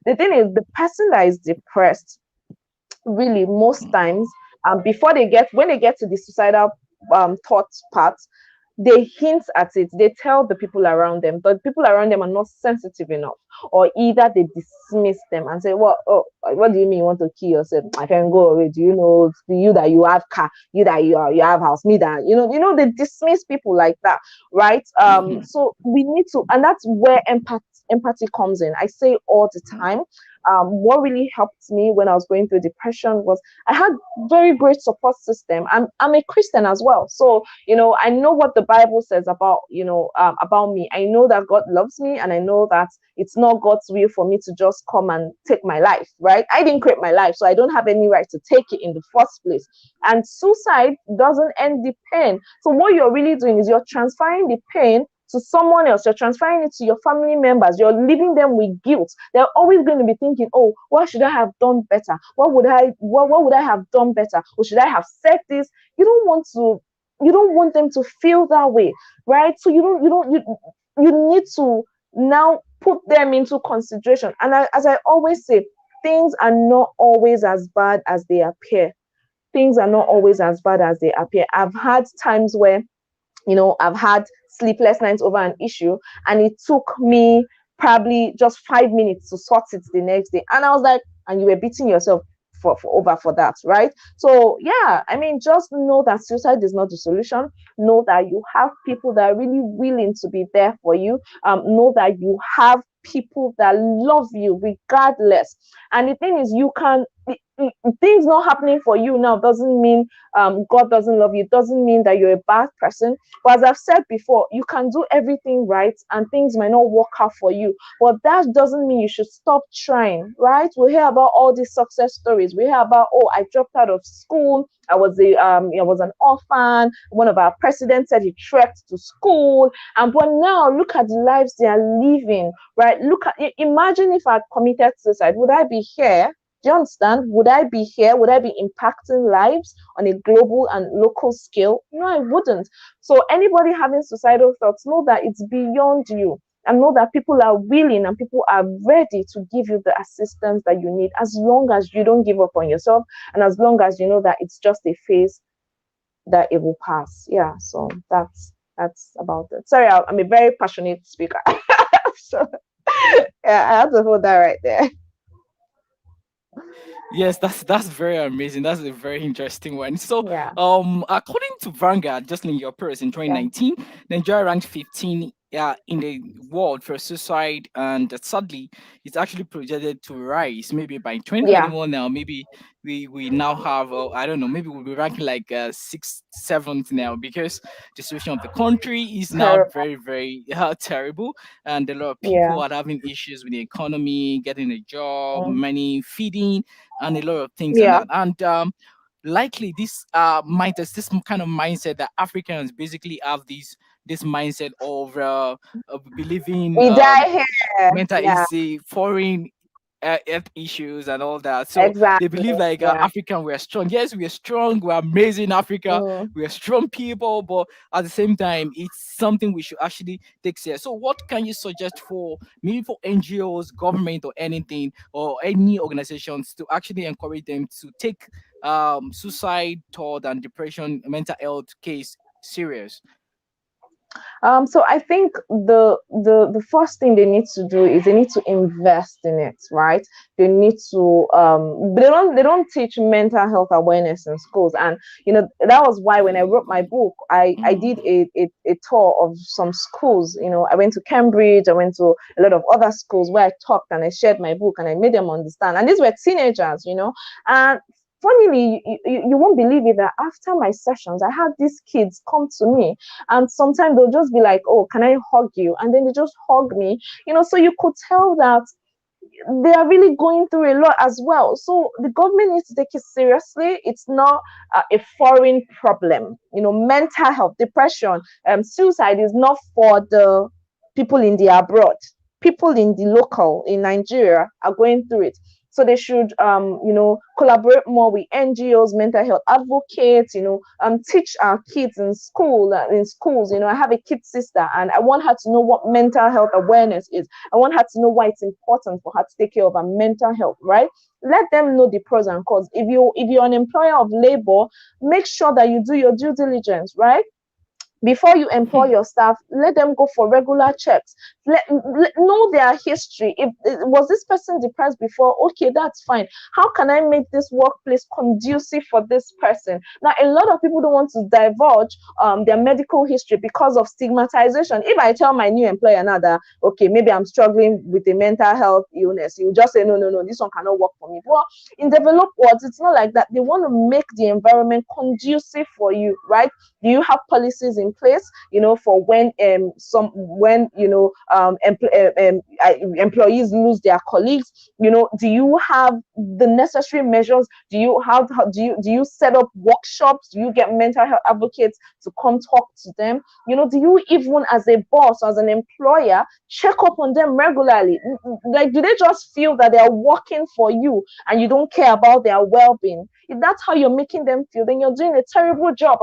Speaker 2: the thing is the person that is depressed really most
Speaker 1: mm,
Speaker 2: times before when they get to the suicidal thought part, they hint at it, they tell the people around them, but the people around them are not sensitive enough, or either they dismiss them and say, well, oh, what do you mean you want to kill yourself? I can go away. Do you know you that you have car, you that you have house, me that they dismiss people like that, right?
Speaker 1: mhm,
Speaker 2: So we need to, and that's where empathy comes in. I say all the
Speaker 1: mm,
Speaker 2: time. What really helped me when I was going through depression was I had very great support system. I'm a Christian as well, so I know what the Bible says about about me. I know that God loves me, and I know that it's not God's will for me to just come and take my life, right? I didn't create my life, so I don't have any right to take it in the first place. And suicide doesn't end the pain. So what you're really doing is you're transferring the pain to someone else. You're transferring it to your family members. You're leaving them with guilt. They're always going to be thinking, oh, what should I have done better? What would I have done better? Or should I have said this? You don't want to you don't want them to feel that way, right? So you need to now put them into consideration. And as I always say, things are not always as bad as they appear. Things are not always as bad as they appear. I've had times where I've had sleepless nights over an issue, and it took me probably just 5 minutes to sort it the next day. And I was like, and you were beating yourself for that, right? So yeah, I mean, just know that suicide is not the solution. Know that you have people that are really willing to be there for you. Know that you have people that love you regardless. And the thing is, you can things not happening for you now doesn't mean God doesn't love you. It doesn't mean that you're a bad person. But as I've said before, you can do everything right and things might not work out for you. But that doesn't mean you should stop trying, right? We hear about all these success stories. We hear about, oh, I dropped out of school. I was an orphan. One of our presidents said he trekked to school. And but now look at the lives they are living, right? Imagine if I had committed suicide. Would I be here? Do you understand? Would I be here? Would I be impacting lives on a global and local scale? No, I wouldn't. So anybody having suicidal thoughts, know that it's beyond you, and know that people are willing and people are ready to give you the assistance that you need, as long as you don't give up on yourself, and as long as you know that it's just a phase, that it will pass. Yeah, so that's about it. Sorry, I'm a very passionate speaker. So yeah, I have to hold that right there.
Speaker 1: Yes, that's very amazing. That's a very interesting one. So,
Speaker 2: Yeah,
Speaker 1: according to Vanguard, just in your purse in
Speaker 2: yeah,
Speaker 1: 2019, Nigeria ranked 15 in the world for suicide, and sadly, it's actually projected to rise. Maybe by
Speaker 2: yeah.
Speaker 1: 2021 now, maybe we now have I don't know, maybe we'll be ranking like sixth, seventh now because the situation of the country is now
Speaker 2: Terrible.
Speaker 1: very, very terrible, and a lot of people
Speaker 2: Yeah.
Speaker 1: are having issues with the economy, getting a job,
Speaker 2: Mm.
Speaker 1: money, feeding and a lot of things and
Speaker 2: Yeah.
Speaker 1: that. And likely this this kind of mindset that Africans basically have this mindset of believing
Speaker 2: We die here.
Speaker 1: mental
Speaker 2: Yeah,
Speaker 1: is a foreign health issues and all that. So they
Speaker 2: exactly.
Speaker 1: believe like
Speaker 2: Yeah.
Speaker 1: African we're strong. Yes, we're strong. We're amazing, Africa.
Speaker 2: Mm.
Speaker 1: We're strong people, but at the same time, it's something we should actually take serious. So, what can you suggest for maybe for NGOs, government, or anything, or any organizations to actually encourage them to take suicide, thought, and depression, mental health case serious?
Speaker 2: So I think the first thing they need to do is they need to invest in it, right? They need to they don't teach mental health awareness in schools, and that was why when I wrote my book, I did
Speaker 1: Mm,
Speaker 2: a tour of some schools. I went to Cambridge, I went to a lot of other schools where I talked and I shared my book and I made them understand. And these were teenagers, and funnily, you won't believe it that after my sessions, I had these kids come to me, and sometimes they'll just be like, "Oh, can I hug you?" And then they just hug me, so you could tell that they are really going through a lot as well. So the government needs to take it seriously. It's not a foreign problem. Mental health, depression, suicide is not for the people in the abroad. People in the local in Nigeria are going through it. So they should, collaborate more with NGOs, mental health advocates. Teach our kids in school, in schools. I have a kid sister, and I want her to know what mental health awareness is. I want her to know why it's important for her to take care of her mental health, right? Let them know the pros and cons. If you're an employer of labor, make sure that you do your due diligence, right? Before you employ your staff, let them go for regular checks. Know their history. If was this person depressed before, okay, that's fine. How can I make this workplace conducive for this person? Now, a lot of people don't want to divulge their medical history because of stigmatization. If I tell my new employer now that, okay, maybe I'm struggling with a mental health illness, you just say, no, no, no, this one cannot work for me. Well, in developed worlds, it's not like that. They want to make the environment conducive for you, right? Do you have policies in place, for employees lose their colleagues? Do you have the necessary measures? Do you set up workshops? Do you get mental health advocates to come talk to them? Do you, even as a boss, as an employer, check up on them regularly? Like, do they just feel that they are working for you and you don't care about their well-being? If that's how you're making them feel, then you're doing a terrible job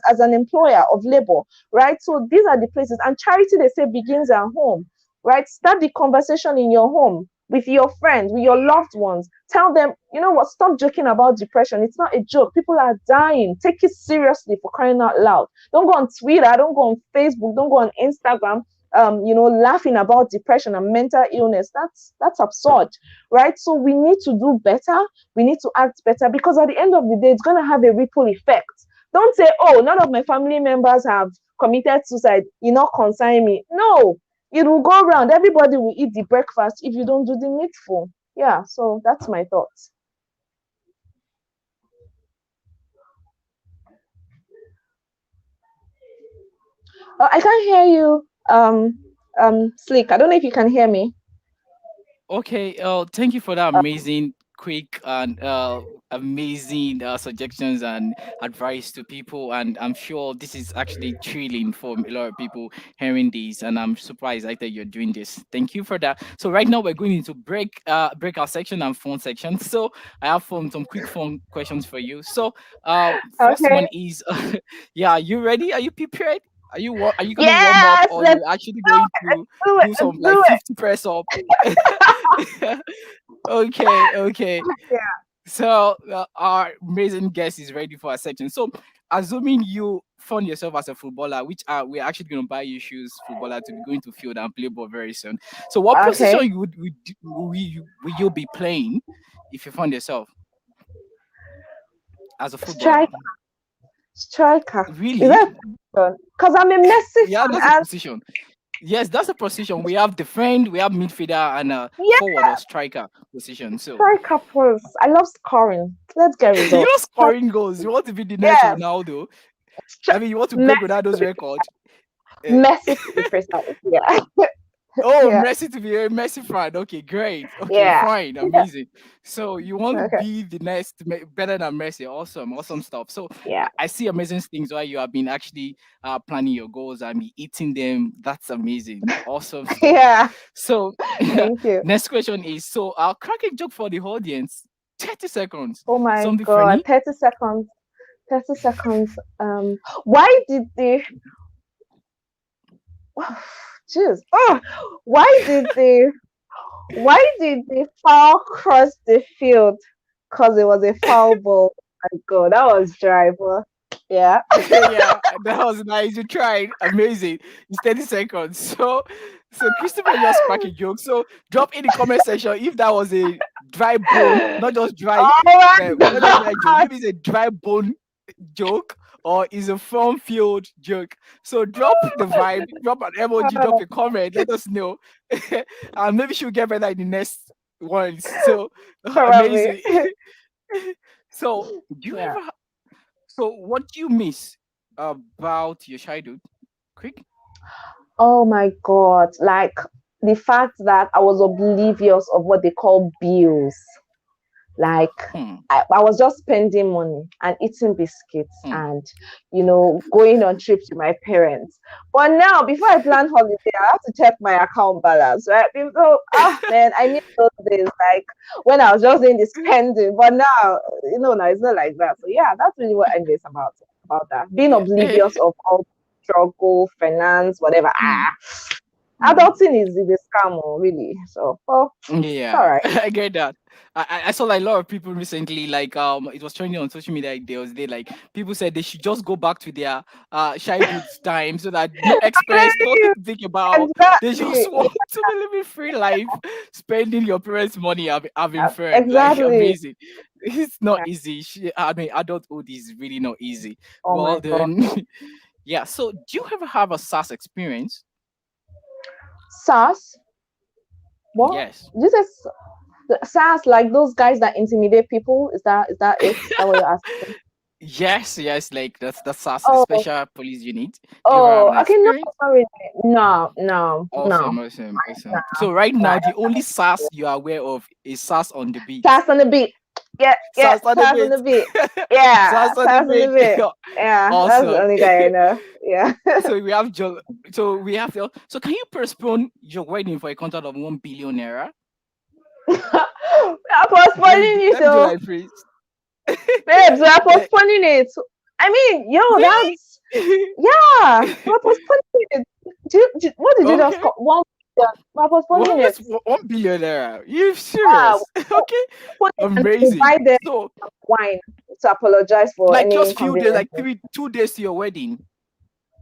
Speaker 2: as an employer of labor, right? So these are the places. And charity, they say, begins at home, right? Start the conversation in your home with your friends, with your loved ones. Tell them, you know what, stop joking about depression. It's not a joke. People are dying. Take it seriously, for crying out loud. Don't go on Twitter, don't go on Facebook, don't go on Instagram, laughing about depression and mental illness. That's absurd, right? So we need to do better. We need to act better, because at the end of the day, it's going to have a ripple effect. Don't say, "Oh, none of my family members have committed suicide, not concern me." No, it will go around. Everybody will eat the breakfast if you don't do the needful. Yeah, so that's my thoughts. I can't hear you, Slick. I don't know if you can hear me.
Speaker 1: Okay, thank you for that amazing, quick, and amazing suggestions and advice to people. And I'm sure this is actually thrilling for a lot of people hearing this. And I'm super excited you're doing this. Thank you for that. So right now we're going into breakout section and phone section. So I have some quick phone questions for you. So first one
Speaker 2: Okay.
Speaker 1: is, yeah, you ready? Are you prepared? Are you gonna warm up,
Speaker 2: Yes,
Speaker 1: or
Speaker 2: let's
Speaker 1: you actually going to
Speaker 2: do it.
Speaker 1: do
Speaker 2: Let's
Speaker 1: some like
Speaker 2: do
Speaker 1: 50 press up? Okay, okay.
Speaker 2: it.
Speaker 1: So our amazing guest is ready for a section. So assuming you found yourself as a footballer, which we're actually going to buy you shoes, footballer, to be going to field and play ball very soon. So what
Speaker 2: Yeah.
Speaker 1: position
Speaker 2: Okay.
Speaker 1: will you be playing if you found yourself as a footballer?
Speaker 2: Strike striker. Is
Speaker 1: Really?
Speaker 2: that because I'm a Messi
Speaker 1: Yeah,
Speaker 2: fan
Speaker 1: that's a
Speaker 2: and
Speaker 1: position. Yes, that's a position. We have defend, we have midfielder, and
Speaker 2: yeah,
Speaker 1: forward or striker position. So
Speaker 2: striker pose. I love scoring. Let's get
Speaker 1: you're not
Speaker 2: results.
Speaker 1: scoring goals. You want to be the next
Speaker 2: Yes.
Speaker 1: Ronaldo. I
Speaker 2: Stri-
Speaker 1: mean, you want to break
Speaker 2: Messi
Speaker 1: Ronaldo's
Speaker 2: to be
Speaker 1: record. Uh,
Speaker 2: Messi to be precise. Yeah.
Speaker 1: oh,
Speaker 2: Yeah.
Speaker 1: Messi to be a Messi fan. Okay, great. Okay,
Speaker 2: Yeah.
Speaker 1: fine,
Speaker 2: Yeah.
Speaker 1: amazing. So you want to
Speaker 2: Okay.
Speaker 1: be the next better than Messi? Awesome, awesome stuff. So
Speaker 2: Yeah.
Speaker 1: I see amazing things while you have been actually planning your goals and be eating them. That's amazing. Awesome stuff.
Speaker 2: Yeah.
Speaker 1: So
Speaker 2: Thank you.
Speaker 1: next question is: so I'll crack a joke for the audience. 30 seconds.
Speaker 2: Oh my
Speaker 1: Something
Speaker 2: God.
Speaker 1: funny.
Speaker 2: 30 seconds. 30 seconds. Why did they jeez. Oh, why did the foul cross the field? Because it was a foul ball. My God, that was dry, but yeah.
Speaker 1: Yeah, that was nice. You tried. Amazing. It's 30 seconds. So Christabel just crack a joke. So drop in the comment section if that was a dry bone, not just dry,
Speaker 2: Oh my
Speaker 1: not just dry joke.
Speaker 2: God.
Speaker 1: Maybe it's a dry bone joke or is a firm field joke. So drop the vibe, drop an emoji, drop a comment, let us know. And maybe she'll get better in the next ones. So
Speaker 2: Probably.
Speaker 1: amazing. So do you
Speaker 2: Yeah.
Speaker 1: ever? So what do you miss about your childhood? Quick.
Speaker 2: Oh my God. Like the fact that I was oblivious of what they call bills. Like
Speaker 1: Hmm.
Speaker 2: I was just spending money and eating biscuits
Speaker 1: Hmm.
Speaker 2: and going on trips with my parents. But now before I plan holiday, I have to check my account balance, right? So man, I miss those days like when I was just doing the spending. But now, now it's not like that. So yeah, that's really what I miss about that. Being
Speaker 1: Yeah.
Speaker 2: oblivious of all struggle, finance, whatever.
Speaker 1: Hmm. Hmm.
Speaker 2: Adulting is a scam, really. So it's all
Speaker 1: Yeah,
Speaker 2: right.
Speaker 1: I get that. I saw like a lot of people recently, like it was trending on social media like, there was day like people said they should just go back to their childhood time so that no expense, nothing to think about. They just
Speaker 2: Exactly.
Speaker 1: want to be living free life, spending your parents' money, having
Speaker 2: Yeah,
Speaker 1: fun. Like
Speaker 2: exactly.
Speaker 1: amazing. It's not
Speaker 2: Yeah.
Speaker 1: easy. I mean, adulthood is really not easy.
Speaker 2: Oh my
Speaker 1: Well
Speaker 2: God.
Speaker 1: then, yeah. So do you ever have a SaaS experience?
Speaker 2: SARS? What?
Speaker 1: Yes.
Speaker 2: This is SARS, like those guys that intimidate people. Is that it? Is that what you're asking?
Speaker 1: Yes, yes, like that's SARS, the
Speaker 2: Oh,
Speaker 1: special police unit. Do you ever have
Speaker 2: oh,
Speaker 1: an
Speaker 2: okay. No,
Speaker 1: experience?
Speaker 2: sorry. No, no, no,
Speaker 1: Awesome, awesome, awesome. So right
Speaker 2: no.
Speaker 1: now, the only SARS you are aware of is SARS on the beat.
Speaker 2: SARS on the beat. Yeah, yeah.
Speaker 1: SARS on the
Speaker 2: SARS on
Speaker 1: beat.
Speaker 2: the beat. Yeah,
Speaker 1: SARS on the
Speaker 2: SARS on the
Speaker 1: beat.
Speaker 2: beat. Yeah, that's the
Speaker 1: Awesome.
Speaker 2: only guy I know. Yeah.
Speaker 1: So we have so we have so can you postpone your wedding for a contract of 1 billion naira?
Speaker 2: I'm postponing it,
Speaker 1: Let me do
Speaker 2: oh.
Speaker 1: like freeze.
Speaker 2: Babes, we're postponing it. I mean, yo,
Speaker 1: Really?
Speaker 2: that's yeah, we're postponing it. What did you just
Speaker 1: Okay.
Speaker 2: call 1 billion? We're
Speaker 1: Well,
Speaker 2: postponing it.
Speaker 1: that's 1 billion naira. You
Speaker 2: Yeah,
Speaker 1: serious?
Speaker 2: we'll
Speaker 1: Okay.
Speaker 2: postpone it and we'll
Speaker 1: Amazing.
Speaker 2: buy them
Speaker 1: So
Speaker 2: wine to apologize for
Speaker 1: like
Speaker 2: any
Speaker 1: just few days,
Speaker 2: inconvenience.
Speaker 1: like 2 days to your wedding.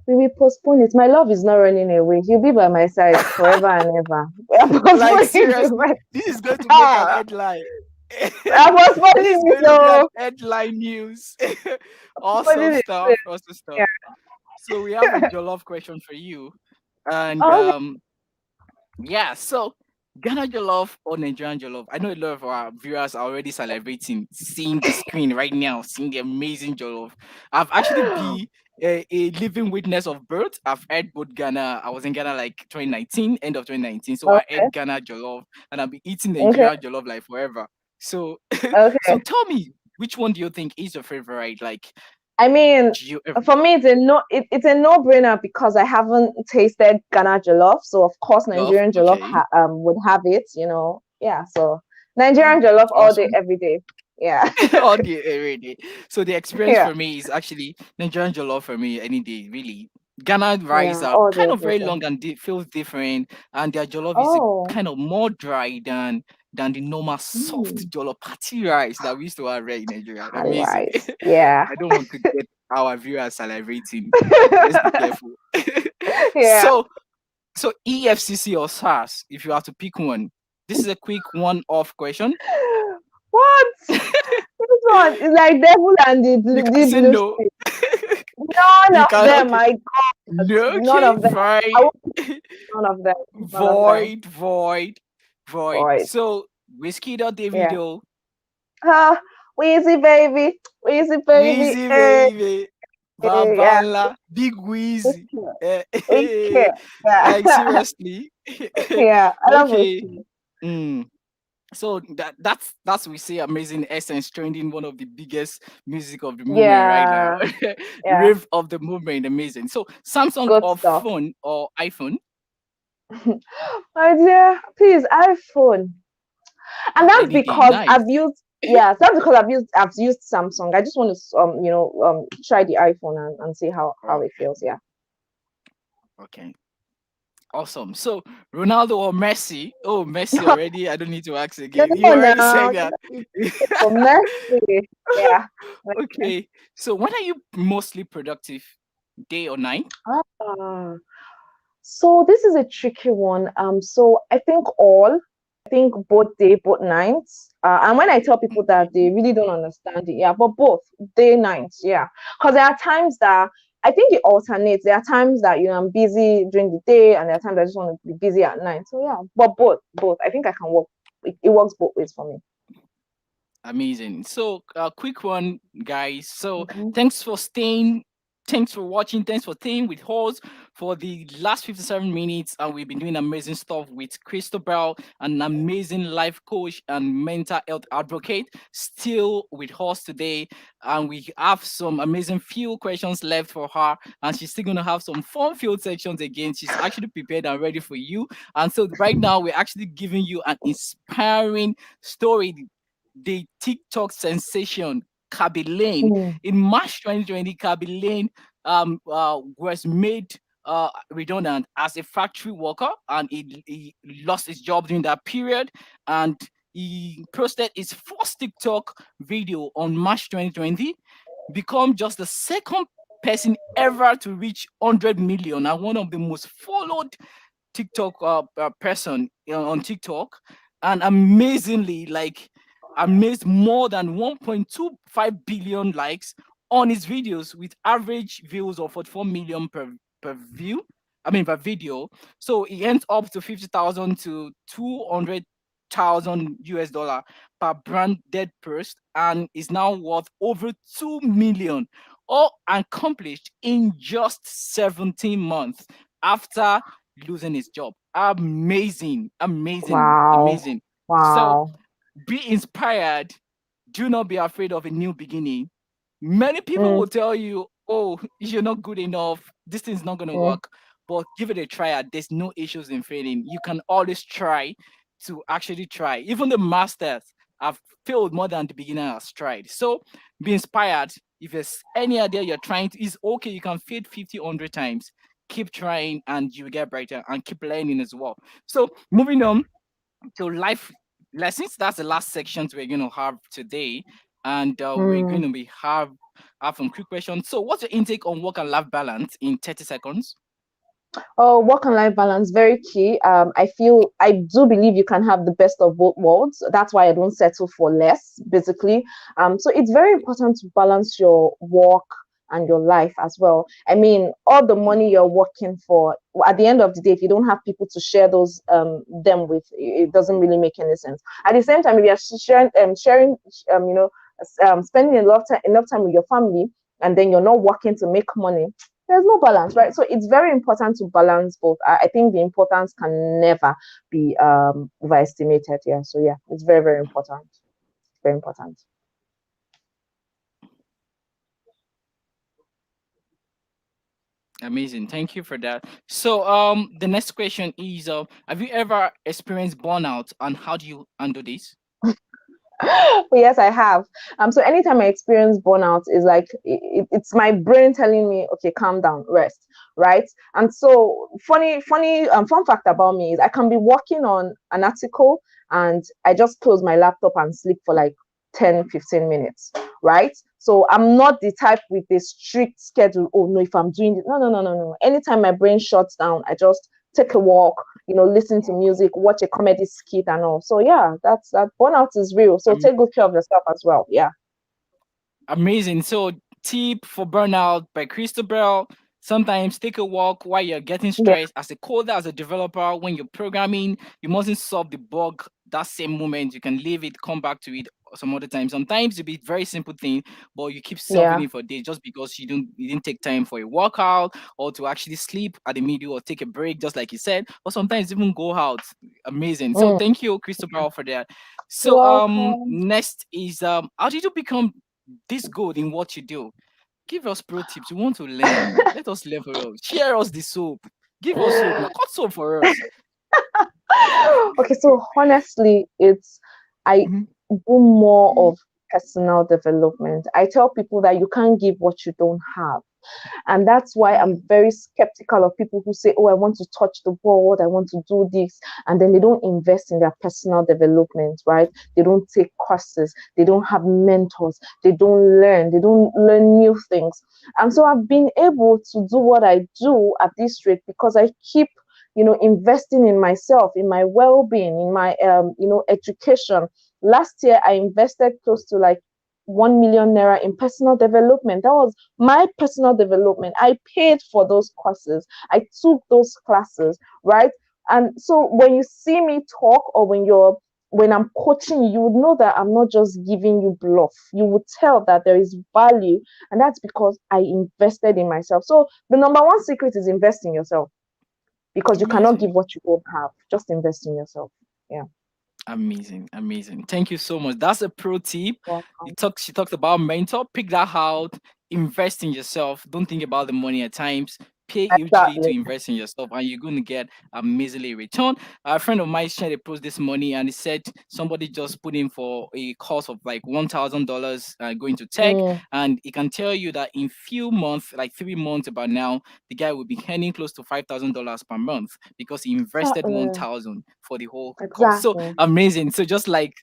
Speaker 2: We will postpone it. My love is not running away. He'll be by my side forever and ever. We're
Speaker 1: Like
Speaker 2: postponing the
Speaker 1: seriously,
Speaker 2: wedding.
Speaker 1: this is going to make an
Speaker 2: Ah,
Speaker 1: headline.
Speaker 2: we're
Speaker 1: This
Speaker 2: postponing
Speaker 1: is
Speaker 2: it,
Speaker 1: going to be an
Speaker 2: so
Speaker 1: headline news. Awesome
Speaker 2: postponing it.
Speaker 1: stuff, awesome
Speaker 2: Yeah.
Speaker 1: stuff. So we have a jollof question for you, and
Speaker 2: Okay.
Speaker 1: yeah, so Ghana jollof or Nigerian jollof? I know a lot of our viewers are already celebrating, seeing the screen right now, seeing the amazing jollof. I've actually been a living witness of both. I've had both Ghana. I was in Ghana like 2019, end of 2019. So I
Speaker 2: Okay.
Speaker 1: ate Ghana jollof, and I've been eating
Speaker 2: Okay.
Speaker 1: Nigerian jollof like forever. So, so
Speaker 2: Okay.
Speaker 1: tell me, which one do you think is your favorite? Like,
Speaker 2: I mean,
Speaker 1: do you ever
Speaker 2: for me, it's a no-brainer because I haven't tasted Ghana jollof, so of course
Speaker 1: love?
Speaker 2: Nigerian jollof
Speaker 1: Okay,
Speaker 2: would have it. Yeah. So
Speaker 1: oh,
Speaker 2: Nigerian jollof all day,
Speaker 1: awesome.
Speaker 2: every day. Yeah.
Speaker 1: All day, every day. So the experience
Speaker 2: Yeah.
Speaker 1: for me is actually Nigerian jollof for me any day, really. Ghana rice
Speaker 2: Yeah.
Speaker 1: are
Speaker 2: All day,
Speaker 1: kind of
Speaker 2: every
Speaker 1: very
Speaker 2: day.
Speaker 1: long and feels different, and their jollof is a
Speaker 2: Oh.
Speaker 1: kind of more dry than the normal soft
Speaker 2: Mm.
Speaker 1: jollof party rice that we used to have here in Nigeria.
Speaker 2: Paddy
Speaker 1: Amazing.
Speaker 2: rice. Yeah.
Speaker 1: I don't want to get our viewers salivating. Let's be careful.
Speaker 2: Yeah.
Speaker 1: so so EFCC or SARS, if you have to pick one. This is a quick one-off question.
Speaker 2: What? This one is like devil and
Speaker 1: You
Speaker 2: the
Speaker 1: can
Speaker 2: deep
Speaker 1: say
Speaker 2: blue
Speaker 1: no.
Speaker 2: sea. None
Speaker 1: You
Speaker 2: of
Speaker 1: can
Speaker 2: them.
Speaker 1: okay.
Speaker 2: My God.
Speaker 1: No,
Speaker 2: None
Speaker 1: okay,
Speaker 2: of them. I
Speaker 1: fine.
Speaker 2: won't none of them. None of them.
Speaker 1: Void, void, void.
Speaker 2: Boy.
Speaker 1: So Whiskey or
Speaker 2: Yeah.
Speaker 1: Davido,
Speaker 2: Ah, Wheezy baby. Wheezy baby.
Speaker 1: Wheezy
Speaker 2: Hey,
Speaker 1: baby,
Speaker 2: yeah.
Speaker 1: Babala, Big Wheezy.
Speaker 2: Whiskey.
Speaker 1: Eh,
Speaker 2: Whiskey.
Speaker 1: like
Speaker 2: Yeah.
Speaker 1: seriously.
Speaker 2: Yeah. I love
Speaker 1: Okay.
Speaker 2: whiskey.
Speaker 1: Mm. So that's we say amazing essence trending one of the biggest music of the moment right now.
Speaker 2: Yeah.
Speaker 1: The
Speaker 2: Yeah.
Speaker 1: rave of the movement, amazing. So Samsung
Speaker 2: Good
Speaker 1: or
Speaker 2: stuff.
Speaker 1: phone or iPhone,
Speaker 2: My dear, please, iPhone. And that's
Speaker 1: any day,
Speaker 2: because
Speaker 1: nice.
Speaker 2: that's because I've used Samsung. I just want to try the iPhone and see how it
Speaker 1: Okay,
Speaker 2: feels. Yeah.
Speaker 1: okay. Awesome. So Ronaldo or Messi? Oh, Messi already. I don't need to ask again. You
Speaker 2: No,
Speaker 1: already
Speaker 2: now
Speaker 1: said that.
Speaker 2: for Messi. Yeah.
Speaker 1: Okay. So when are you mostly productive? Day or night?
Speaker 2: Ah, so this is a tricky one. So I think both day, both nights. And when I tell people that, they really don't understand it. Yeah, but both day, nights. Yeah, because there are times that I think it alternates. There are times that I'm busy during the day, and there are times I just want to be busy at night. So yeah, but both. I think I can work. It works both ways for me.
Speaker 1: Amazing. So, quick one, guys. So,
Speaker 2: Mhm.
Speaker 1: thanks for staying. Thanks for watching. Thanks for staying with us for the last 57 minutes. And we've been doing amazing stuff with Christabel, an amazing life coach and mental health advocate, still with us today. And we have some amazing few questions left for her. And she's still going to have some fun field sections again. She's actually prepared and ready for you. And so, right now, we're actually giving you an inspiring story, the TikTok sensation Kaby Lane.
Speaker 2: Mm.
Speaker 1: In March 2020, Kaby Lane was made redundant as a factory worker, and he lost his job during that period. And he posted his first TikTok video on March 2020, become just the second person ever to reach 100 million and one of the most followed TikTok person on TikTok, and amazingly, like, amazed more than 1.25 billion likes on his videos with average views of 44 million per view. I mean per video. So he ends up to 50,000 to 200,000 US dollar per branded post, and is now worth over 2 million, all accomplished in just 17 months after losing his job. Amazing, amazing,
Speaker 2: Wow.
Speaker 1: amazing. So
Speaker 2: Wow.
Speaker 1: be inspired. Do not be afraid of a new beginning. Many people
Speaker 2: Mm,
Speaker 1: will tell you, oh, you're not good enough. This thing's not going to
Speaker 2: mm,
Speaker 1: work. But give it a try. There's no issues in failing. You can always try to actually try. Even the masters have failed more than the beginner has tried. So be inspired. If there's any idea you're trying to, it's okay. You can fail 50, 100 times. Keep trying and you will get brighter, and keep learning as well. So moving on to life lessons. That's the last sections we're going to have today, and we're going
Speaker 2: mm.
Speaker 1: to be have some quick questions. So, what's your intake on work and life balance in 30 seconds?
Speaker 2: Oh, work and life balance, very key. I do believe you can have the best of both worlds. That's why I don't settle for less, basically. So it's very important to balance your work and your life as well. I mean, all the money you're working for, at the end of the day, if you don't have people to share those them with, it doesn't really make any sense. At the same time, if you're sharing, spending enough time with your family, and then you're not working to make money, there's no balance, right? So it's very important to balance both. I think the importance can never be overestimated. Yeah. So yeah, it's very, very important. Very important.
Speaker 1: Amazing, thank you for that. So, the next question is, have you ever experienced burnout, and how do you handle this?
Speaker 2: But yes, I have. So anytime I experience burnout, is like it's my brain telling me, okay, calm down, rest, right? And so fun fact about me is I can be working on an article and I just close my laptop and sleep for like 10, 15 minutes, right? So I'm not the type with a strict schedule. Oh no, if I'm doing it, no, no, no, no, no. Anytime my brain shuts down, I just take a walk, listen to music, watch a comedy skit and all. So yeah, that burnout is real. So take good care of yourself as well. Yeah.
Speaker 1: Amazing. So, tip for burnout by Christabel. Sometimes take a walk while you're getting
Speaker 2: Yeah.
Speaker 1: stressed. As a coder, as a developer, when you're programming, you mustn't solve the bug that same moment. You can leave it, come back to it some other time. Sometimes it'll be very simple thing, but you keep solving
Speaker 2: Yeah.
Speaker 1: it for days just because you didn't take time for a workout or to actually sleep at the middle or take a break, just like you said. Or sometimes even go out. Amazing. So
Speaker 2: Mm.
Speaker 1: thank you, Christabel, for that.
Speaker 2: You're
Speaker 1: So
Speaker 2: welcome.
Speaker 1: next is how did you become this good in what you do? Give us pro tips. We want to learn. Let us level up. Share us the soap. Give us soap now. Cut soap for us.
Speaker 2: Okay, so honestly, it's I
Speaker 1: Mhm.
Speaker 2: do more of personal development. I tell people that you can't give what you don't have. And that's why I'm very skeptical of people who say, oh, I want to touch the world, I want to do this. And then they don't invest in their personal development, right? They don't take courses, they don't have mentors, they don't learn new things. And so I've been able to do what I do at this rate because I keep investing in myself, in my well-being, in my education. Last year I invested close to like 1 million naira in personal development. That was my personal development. I paid for those courses, I took those classes, right? And so when you see me talk, or when you're when I'm coaching you, you would know that I'm not just giving you bluff. You would tell that there is value, and that's because I invested in myself. So the number one secret is invest in yourself, because you cannot give
Speaker 1: Amazing.
Speaker 2: what you don't have. Just invest in yourself. Yeah.
Speaker 1: Amazing, amazing. Thank you so much. That's a pro tip.
Speaker 2: Welcome.
Speaker 1: She talked about mentor. Pick that out. Invest in yourself. Don't think about the money at times. Pay hugely to
Speaker 2: Exactly.
Speaker 1: invest in yourself, and you're going to get amazingly return. A friend of mine shared a post this morning, and he said somebody just put in for a course of like $1,000 going to tech,
Speaker 2: Mm,
Speaker 1: and he can tell you that in few months, like 3 months about now, the guy will be earning close to $5,000 per month because he invested
Speaker 2: exactly.
Speaker 1: 1,000 for the whole course. So
Speaker 2: Exactly.
Speaker 1: amazing. So just like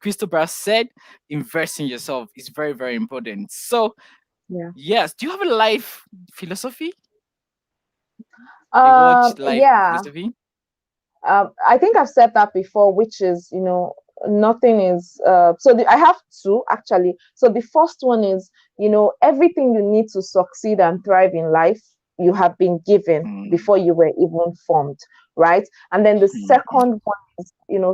Speaker 1: Christopher said, invest in yourself is very, very important. So
Speaker 2: Yeah.
Speaker 1: yes, do you have a life philosophy? A watch life
Speaker 2: Yeah.
Speaker 1: philosophy?
Speaker 2: I think I've said that before, which is, nothing is. I have two actually. So the first one is, everything you need to succeed and thrive in life, you have been given
Speaker 1: Mm,
Speaker 2: before you were even formed, right? And then the
Speaker 1: mhm.
Speaker 2: second one is,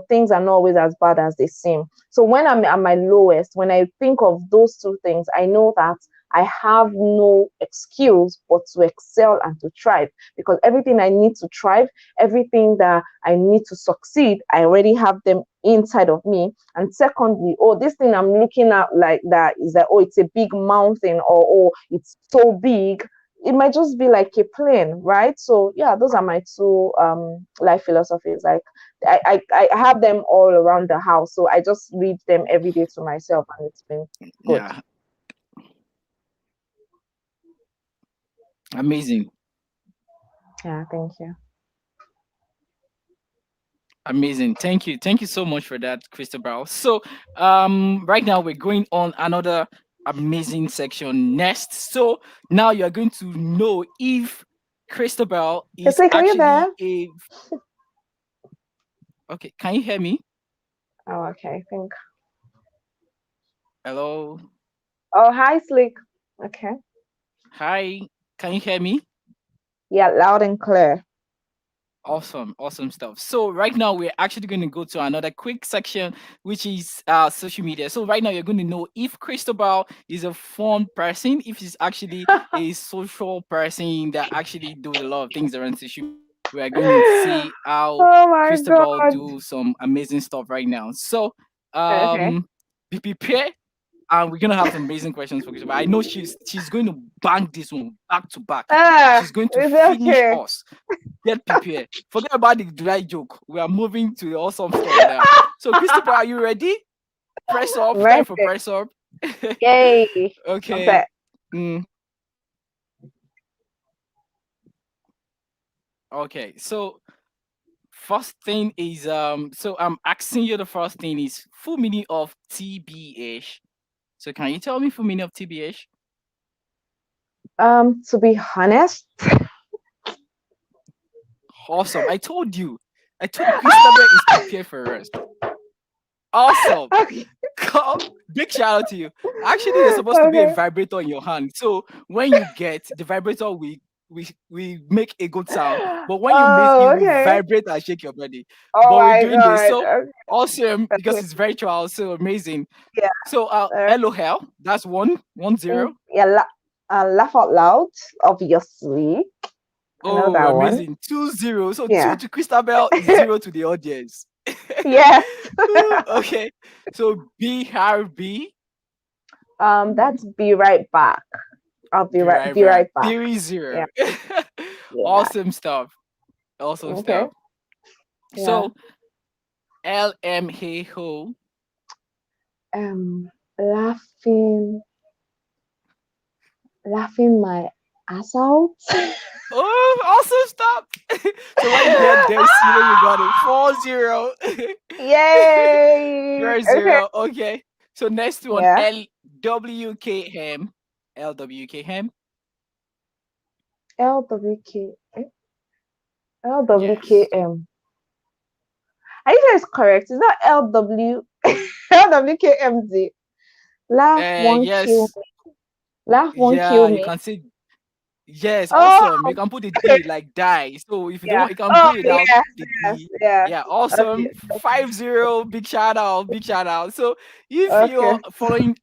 Speaker 2: things are not always as bad as they seem. So when I'm at my lowest, when I think of those two things, I know that I have no excuse but to excel and to thrive, because everything I need to thrive, everything that I need to succeed, I already have them inside of me. And secondly, oh, this thing I'm looking at like that is that, oh, it's a big mountain, or oh, it's so big. It might just be like a plane, right? So yeah, those are my two life philosophies. Like I have them all around the house. So I just read them every day to myself, and it's been good.
Speaker 1: Yeah, amazing.
Speaker 2: Yeah, thank you.
Speaker 1: Amazing. Thank you. Thank you so much for that, Christabel. So right now we're going on another amazing section next. So now you're going to know if Christabel is
Speaker 2: It's, are you there?
Speaker 1: actually a okay, can you hear me?
Speaker 2: Oh, okay. I think.
Speaker 1: Hello.
Speaker 2: Oh, hi, Slick. Okay.
Speaker 1: Hi. Can you hear me?
Speaker 2: Yeah, loud and clear.
Speaker 1: Awesome, awesome stuff. So right now we're actually going to go to another quick section, which is social media. So right now you're going to know if Cristobal is a fun person, if he's actually a social person that actually does a lot of things around social media. We are going to see how
Speaker 2: Oh my
Speaker 1: Cristobal
Speaker 2: god.
Speaker 1: do some amazing stuff right now. So
Speaker 2: Okay.
Speaker 1: be prepared, and we're gonna have some amazing questions for Cristobal. I know she's going to bang this one back to back. She's going to
Speaker 2: It's
Speaker 1: finish
Speaker 2: okay.
Speaker 1: us. Get prepared. Forget about the dry joke. We are moving to the awesome stuff now. So, Christopher, are you ready? Press up. Time for
Speaker 2: Ready.
Speaker 1: press up.
Speaker 2: Yay. I'm
Speaker 1: Okay.
Speaker 2: set.
Speaker 1: Mm, okay. So, first thing is So I'm asking you the first thing is full meaning of TBH. So, can you tell me full meaning of TBH?
Speaker 2: To be honest.
Speaker 1: Awesome. I told you. I told you, Christabel is prepared for us. Awesome.
Speaker 2: Okay.
Speaker 1: Come, big shout out to you. Actually, there's supposed to be a
Speaker 2: Okay.
Speaker 1: vibrator in your hand. So when you get the vibrator, we make a good sound. But when you miss, you
Speaker 2: Oh,
Speaker 1: will
Speaker 2: okay.
Speaker 1: vibrate and shake your body.
Speaker 2: Oh
Speaker 1: But we're
Speaker 2: my
Speaker 1: doing this.
Speaker 2: god.
Speaker 1: So
Speaker 2: Okay.
Speaker 1: awesome because
Speaker 2: Okay.
Speaker 1: it's virtual. So amazing.
Speaker 2: Yeah.
Speaker 1: So LOL, that's 110.
Speaker 2: Yeah. Laugh out loud. Obviously, I know
Speaker 1: Oh,
Speaker 2: that one.
Speaker 1: amazing. 20. So two
Speaker 2: Yeah.
Speaker 1: to Christabel, zero to the audience.
Speaker 2: Yes.
Speaker 1: Okay. So BRB.
Speaker 2: That's be right back. I'll be
Speaker 1: Be
Speaker 2: right.
Speaker 1: right
Speaker 2: Be
Speaker 1: back.
Speaker 2: right back.
Speaker 1: Theory
Speaker 2: Yeah.
Speaker 1: zero.
Speaker 2: Yeah.
Speaker 1: Awesome stuff. Awesome
Speaker 2: Okay.
Speaker 1: stuff.
Speaker 2: Yeah.
Speaker 1: So LM hey ho.
Speaker 2: Um. Laughing. Laughing my ass out.
Speaker 1: Oh, awesome stuff. So when you get this, you know you got it. 40.
Speaker 2: Yay!
Speaker 1: You're
Speaker 2: Okay.
Speaker 1: zero. Okay. So next one
Speaker 2: Yeah.
Speaker 1: LWKM. LWKM.
Speaker 2: LWK.
Speaker 1: Yes.
Speaker 2: LWKM. Are you guys correct? Is that LW LWKMZ? Laugh won't kill
Speaker 1: Yes.
Speaker 2: me. Laugh won't
Speaker 1: Yeah,
Speaker 2: kill
Speaker 1: you
Speaker 2: me.
Speaker 1: can say Yes,
Speaker 2: Oh,
Speaker 1: awesome. You can put the D like die. So if you don't
Speaker 2: yeah.
Speaker 1: want, you can
Speaker 2: Oh,
Speaker 1: do it without
Speaker 2: yes,
Speaker 1: the
Speaker 2: yes,
Speaker 1: D.
Speaker 2: yes.
Speaker 1: Yeah,
Speaker 2: Okay,
Speaker 1: awesome. 5-0. Big shout out. Big shout out. So if you're
Speaker 2: okay.
Speaker 1: following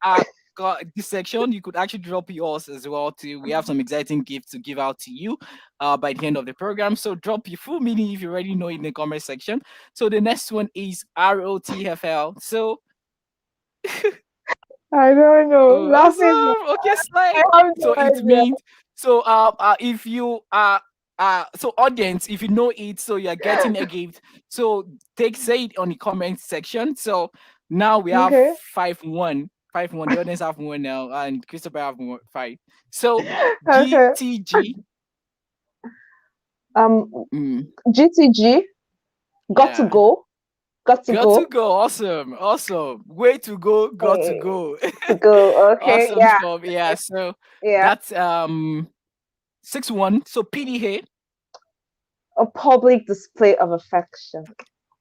Speaker 1: this section, you could actually drop yours as well too. We have some exciting gifts to give out to you by the end of the program. So drop your full meaning if you already know it in the comment section. So the next one is ROTFL. So
Speaker 2: I don't know.
Speaker 1: oh,
Speaker 2: Laughing.
Speaker 1: awesome. Okay,
Speaker 2: I
Speaker 1: slide.
Speaker 2: have
Speaker 1: So
Speaker 2: no
Speaker 1: it
Speaker 2: idea.
Speaker 1: means if you so audience, if you know it, so you're getting a gift. So take say it on the comment section. So now we have
Speaker 2: Okay,
Speaker 1: 5-1. 5-1. The audience have one now, and Christopher have one, five. So
Speaker 2: okay.
Speaker 1: GTG.
Speaker 2: Um,
Speaker 1: Mm,
Speaker 2: GTG. Got to
Speaker 1: yeah.
Speaker 2: go. Got to
Speaker 1: Got to
Speaker 2: go.
Speaker 1: go. Awesome. Awesome. Way to go. Got to
Speaker 2: Hey,
Speaker 1: go.
Speaker 2: to go. Okay,
Speaker 1: Awesome
Speaker 2: yeah,
Speaker 1: stuff. Yeah. So
Speaker 2: yeah.
Speaker 1: that's 6-1. So PDH.
Speaker 2: A public display of affection.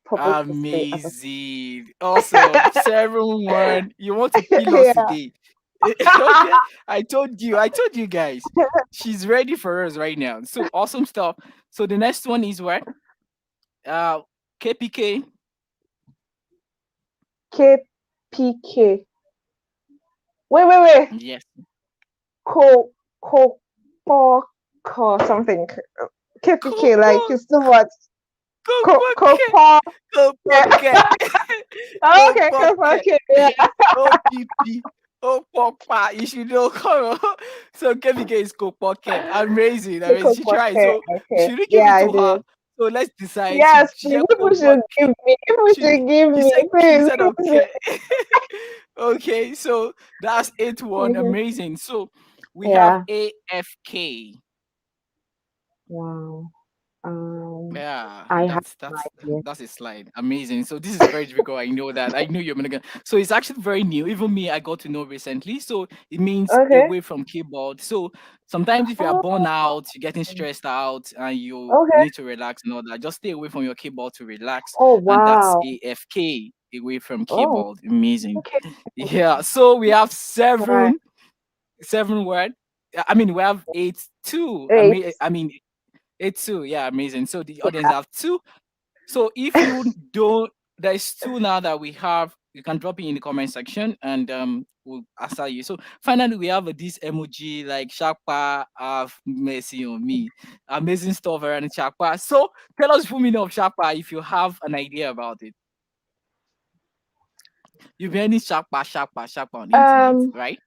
Speaker 2: Public display of
Speaker 1: Amazing. Awesome. 7-1. You want to kill us
Speaker 2: yeah.
Speaker 1: today. Okay. I told you guys. She's ready for us right now. So awesome stuff. So the next one is what? Uh KPK.
Speaker 2: KPK. Wait.
Speaker 1: Yes.
Speaker 2: Co co co something. KPK. Like
Speaker 1: Kopo
Speaker 2: it's too much. Co
Speaker 1: Kopoke.
Speaker 2: yeah.
Speaker 1: Kopoke.
Speaker 2: Okay,
Speaker 1: Kopoke.
Speaker 2: okay. Yeah.
Speaker 1: OPP. Opopa. You should know. Come on. So KPK is Kopoke. Amazing. I mean, she tried.
Speaker 2: Okay.
Speaker 1: So
Speaker 2: Okay.
Speaker 1: should we give
Speaker 2: Yeah,
Speaker 1: it
Speaker 2: I
Speaker 1: to her?
Speaker 2: did.
Speaker 1: So let's decide.
Speaker 2: Yes,
Speaker 1: She
Speaker 2: please.
Speaker 1: said
Speaker 2: People should
Speaker 1: Kopoke.
Speaker 2: give me. People
Speaker 1: She
Speaker 2: should give
Speaker 1: he
Speaker 2: me.
Speaker 1: said she
Speaker 2: Please.
Speaker 1: said okay. Okay, so that's 8-1.
Speaker 2: Mhm.
Speaker 1: Amazing. So we have
Speaker 2: Yeah.
Speaker 1: AFK.
Speaker 2: Wow.
Speaker 1: Yeah,
Speaker 2: I have
Speaker 1: that's
Speaker 2: no
Speaker 1: that's
Speaker 2: idea.
Speaker 1: that's a slide. Amazing. So this is very difficult. I know that. I knew you're gonna get. So it's actually very new. Even me, I got to know recently. So it means
Speaker 2: Okay.
Speaker 1: away from keyboard. So sometimes if you are
Speaker 2: Oh,
Speaker 1: burnt out, you're getting stressed out, and you
Speaker 2: okay.
Speaker 1: need to relax and all that, just stay away from your keyboard to relax.
Speaker 2: Oh,
Speaker 1: And that's
Speaker 2: wow.
Speaker 1: AFK, away from
Speaker 2: Oh,
Speaker 1: keyboard. Amazing.
Speaker 2: okay.
Speaker 1: Yeah. So we have
Speaker 2: Right.
Speaker 1: seven word. I mean, we have 8-2. I
Speaker 2: Eight.
Speaker 1: mean, 8-2. Yeah, amazing. So the audience have two. So if you don't, there's two now that we have. You can drop it in the comment section, and we'll answer you. So finally, we have this emoji like Shakpa have mercy on me. Amazing stuff around Shakpa. So tell us the full meaning of Shakpa if you have an idea about it. You've been any Shakpa on the internet,
Speaker 2: Um,
Speaker 1: right?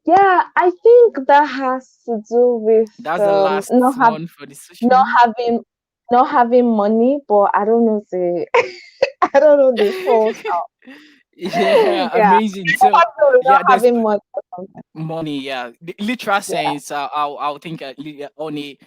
Speaker 2: yeah, I think that has to do with
Speaker 1: That's the last one for the social
Speaker 2: not
Speaker 1: media.
Speaker 2: having not having money, but I don't know the I don't know the full
Speaker 1: Yeah,
Speaker 2: yeah.
Speaker 1: amazing. So
Speaker 2: Not
Speaker 1: yeah, there's
Speaker 2: having money or something.
Speaker 1: money. Yeah, the literal
Speaker 2: Yeah.
Speaker 1: sense. I'll think only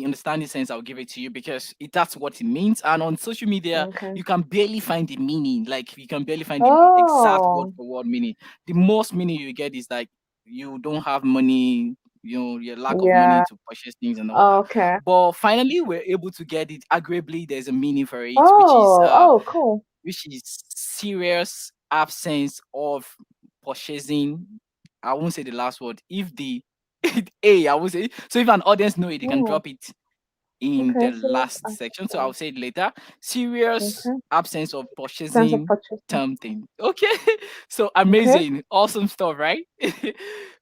Speaker 1: understanding sense. I'll give it to you because that's what it means. And on social media,
Speaker 2: Okay.
Speaker 1: you can barely find the meaning. Like you can barely find the exact word
Speaker 2: Oh,
Speaker 1: for word meaning. The most meaning you get is like you don't have money. You know, your lack of money
Speaker 2: yeah.
Speaker 1: to purchase things and all that.
Speaker 2: Okay.
Speaker 1: But finally, we're able to get it. Agreeably, there's a meaning for it,
Speaker 2: Oh, cool.
Speaker 1: which is serious absence of purchasing. I won't say the last word. If the I won't say so. If an audience know it, they can
Speaker 2: Oh,
Speaker 1: drop it in
Speaker 2: okay.
Speaker 1: the
Speaker 2: Serious
Speaker 1: last section. So I'll
Speaker 2: action.
Speaker 1: say it later. Serious
Speaker 2: Okay.
Speaker 1: absence of
Speaker 2: Sense of
Speaker 1: purchasing
Speaker 2: purchasing.
Speaker 1: something. Okay. So
Speaker 2: Okay.
Speaker 1: amazing. Awesome stuff, right?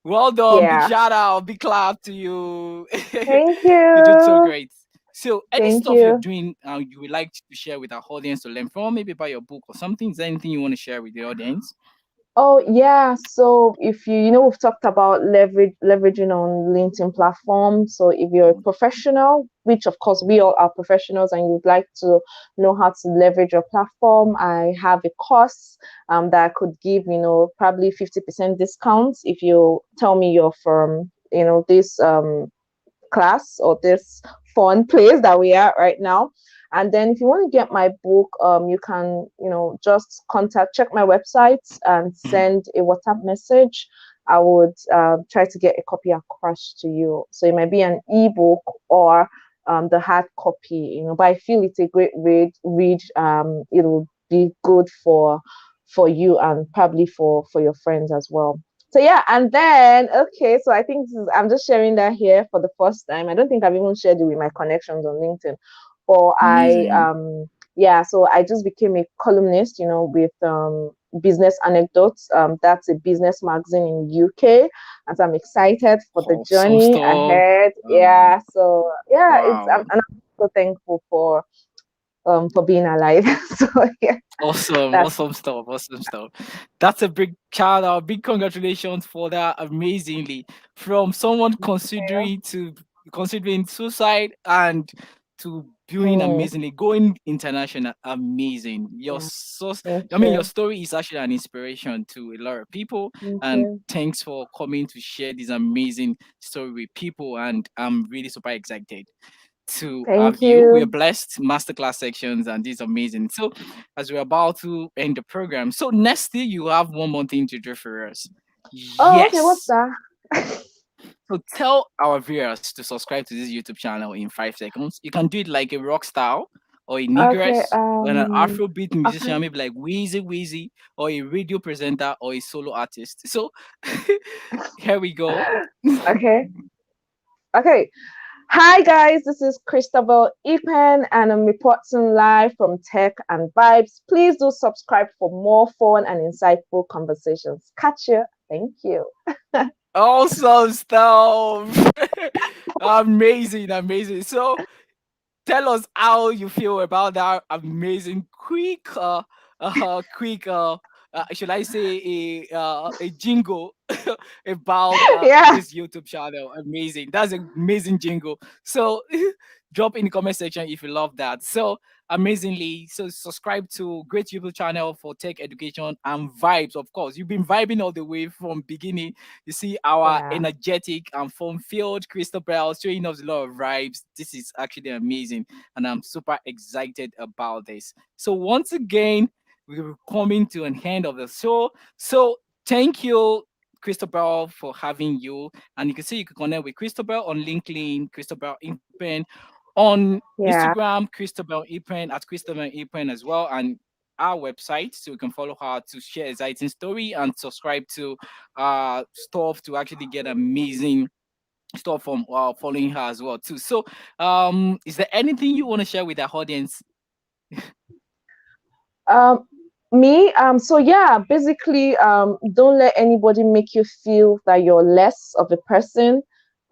Speaker 1: Well done. Big
Speaker 2: Yeah.
Speaker 1: shout out. Big clap to you.
Speaker 2: Thank
Speaker 1: You did so
Speaker 2: you.
Speaker 1: great. So any
Speaker 2: Thank
Speaker 1: stuff you're
Speaker 2: you.
Speaker 1: doing you would like to share with our audience to learn from, maybe about your book or something. Is there anything you want to share with the audience?
Speaker 2: Oh yeah, so if we've talked about leveraging on LinkedIn platform. So if you're a professional, which of course we all are professionals, and you'd like to know how to leverage your platform, I have a course that I could give, probably 50% discounts if you tell me you're from, this class or this fun place that we are right now. And then if you want to get my book, you can, just check my website and send a WhatsApp message. I would try to get a copy across to you. So it might be an ebook or the hard copy, but I feel it's a great read. It'll be good for you and probably for your friends as well. So yeah, and then okay, so I think this is, I'm just sharing that here for the first time. I don't think I've even shared it with my connections on LinkedIn. Or I
Speaker 1: Amazing.
Speaker 2: yeah, so I just became a columnist, with business anecdotes. That's a business magazine in UK, and so I'm excited for the
Speaker 1: Awesome
Speaker 2: journey
Speaker 1: stuff.
Speaker 2: ahead.
Speaker 1: Um,
Speaker 2: Yeah, so yeah, it's
Speaker 1: wow.
Speaker 2: and I'm so thankful for being alive. So yeah,
Speaker 1: Awesome,
Speaker 2: that's
Speaker 1: awesome stuff, awesome stuff. That's a big shout out, big congratulations for that amazingly. From someone considering suicide and to doing
Speaker 2: mm,
Speaker 1: amazingly, going international, amazing.
Speaker 2: yeah. Thank
Speaker 1: I mean, your
Speaker 2: you,
Speaker 1: story is actually an inspiration to a lot of people.
Speaker 2: thank
Speaker 1: And
Speaker 2: you,
Speaker 1: thanks for coming to share this amazing story with people. And I'm really super excited to have
Speaker 2: thank
Speaker 1: you. We are
Speaker 2: you.
Speaker 1: blessed, masterclass sections, and this is amazing. So, as we're about to end the program, so next thing you have one more thing to do for us.
Speaker 2: Oh, okay, what's
Speaker 1: Yes.
Speaker 2: that?
Speaker 1: So tell our viewers to subscribe to this YouTube channel in 5 seconds. You can do it like a rock star or a
Speaker 2: Okay,
Speaker 1: negress or an Afrobeat
Speaker 2: okay,
Speaker 1: musician, maybe like Wheezy, or a radio presenter or a solo artist. So here we go.
Speaker 2: okay, okay. Hi guys, this is Christabel Ikpen and I'm reporting live from Tech and Vibes. Please do subscribe for more fun and insightful conversations. Catch you. Thank you.
Speaker 1: Awesome stuff. Amazing, amazing. So tell us how you feel about that amazing should I say a jingle about
Speaker 2: Yeah,
Speaker 1: this YouTube channel. Amazing, that's an amazing jingle. So drop in the comment section if you love that. So amazingly, so subscribe to great YouTube channel for tech education and vibes. Of course, you've been vibing all the way from beginning. You see our
Speaker 2: yeah,
Speaker 1: energetic and fun-filled Christabel showing us a lot of vibes. This is actually amazing, and I'm super excited about this. So once again, we're coming to an end of the show. So thank you, Christabel, for having you. And you can see you can connect with Christabel on LinkedIn, Christabel Impen, on
Speaker 2: yeah,
Speaker 1: Instagram, Christabel Impen at Christabel Impen as well, and our website, so you can follow her to share exciting story and subscribe to stuff to actually get amazing stuff from following her as well too. So is there anything you want to share with our audience?
Speaker 2: Um, me, so yeah, basically, don't let anybody make you feel that you're less of a person.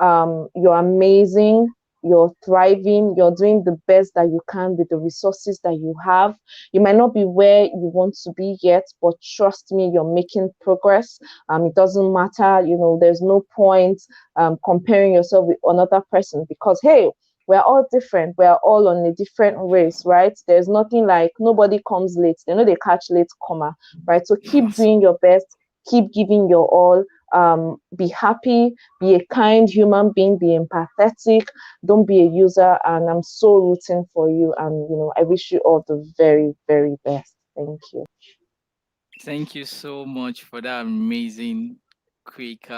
Speaker 2: You're amazing, you're thriving, you're doing the best that you can with the resources that you have. You might not be where you want to be yet, but trust me, you're making progress. It doesn't matter, there's no point comparing yourself with another person because hey, we're all different. We're all on a different race, right? There's nothing like nobody comes late. They know they catch late comma, right? So keep
Speaker 1: Awesome.
Speaker 2: doing your best, keep giving your all. Be happy, be a kind human being, be empathetic, don't be a user. And I'm so rooting for you. And I wish you all the very, very best. Thank you.
Speaker 1: Thank you so much for that amazing quick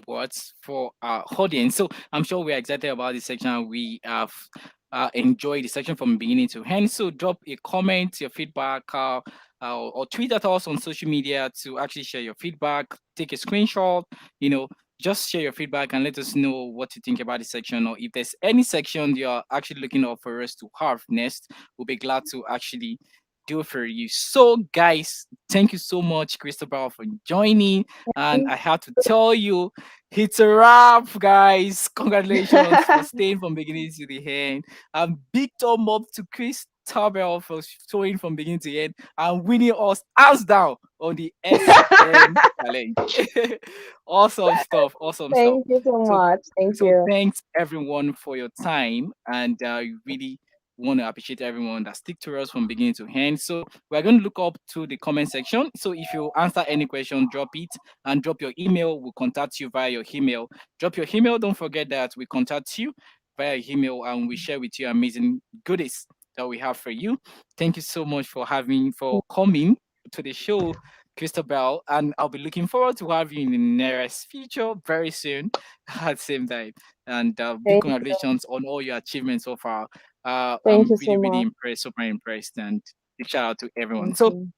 Speaker 1: words for our audience. So I'm sure we're excited about this section. We have enjoyed the section from beginning to end. So drop a comment, your feedback, or tweet at us on social media to actually share your feedback. Take a screenshot, you know, just share your feedback and let us know what you think about the section, or if there's any section you're actually looking up for us to have next, we'll be glad to actually do for you. So, guys, thank you so much, Christopher, for joining. And I have to tell you, it's a wrap, guys. Congratulations for staying from beginning to the end. And big thumb up to Chris Tabel for showing from beginning to end and winning us hands down on the SM challenge. Awesome stuff. Awesome stuff.
Speaker 2: Thank you so
Speaker 1: So,
Speaker 2: much. Thank
Speaker 1: so
Speaker 2: you.
Speaker 1: thanks everyone for your time, and really want to appreciate everyone that stick to us from beginning to end. So we're going to look up to the comment section. So if you answer any question, drop it and drop your email. We'll contact you via your email. Drop your email. Don't forget that we contact you via email and we share with you amazing goodies that we have for you. Thank you so much for coming to the show, Christabel, and I'll be looking forward to having you in the nearest future very soon at the same time. And big
Speaker 2: Thank you.
Speaker 1: congratulations on all your achievements so far.
Speaker 2: Thank
Speaker 1: I'm
Speaker 2: you
Speaker 1: really,
Speaker 2: so
Speaker 1: really
Speaker 2: much.
Speaker 1: impressed, super impressed, and big shout out to everyone.
Speaker 2: Thank
Speaker 1: So
Speaker 2: you.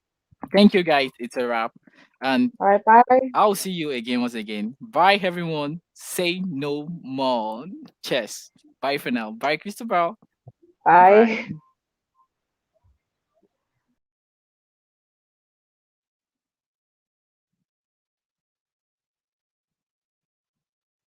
Speaker 1: thank you guys. It's a wrap. And
Speaker 2: All right, bye.
Speaker 1: I'll see you again once again. Bye, everyone. Say no more. Cheers. Bye for now. Bye, Christabel.
Speaker 2: Bye.
Speaker 1: Bye.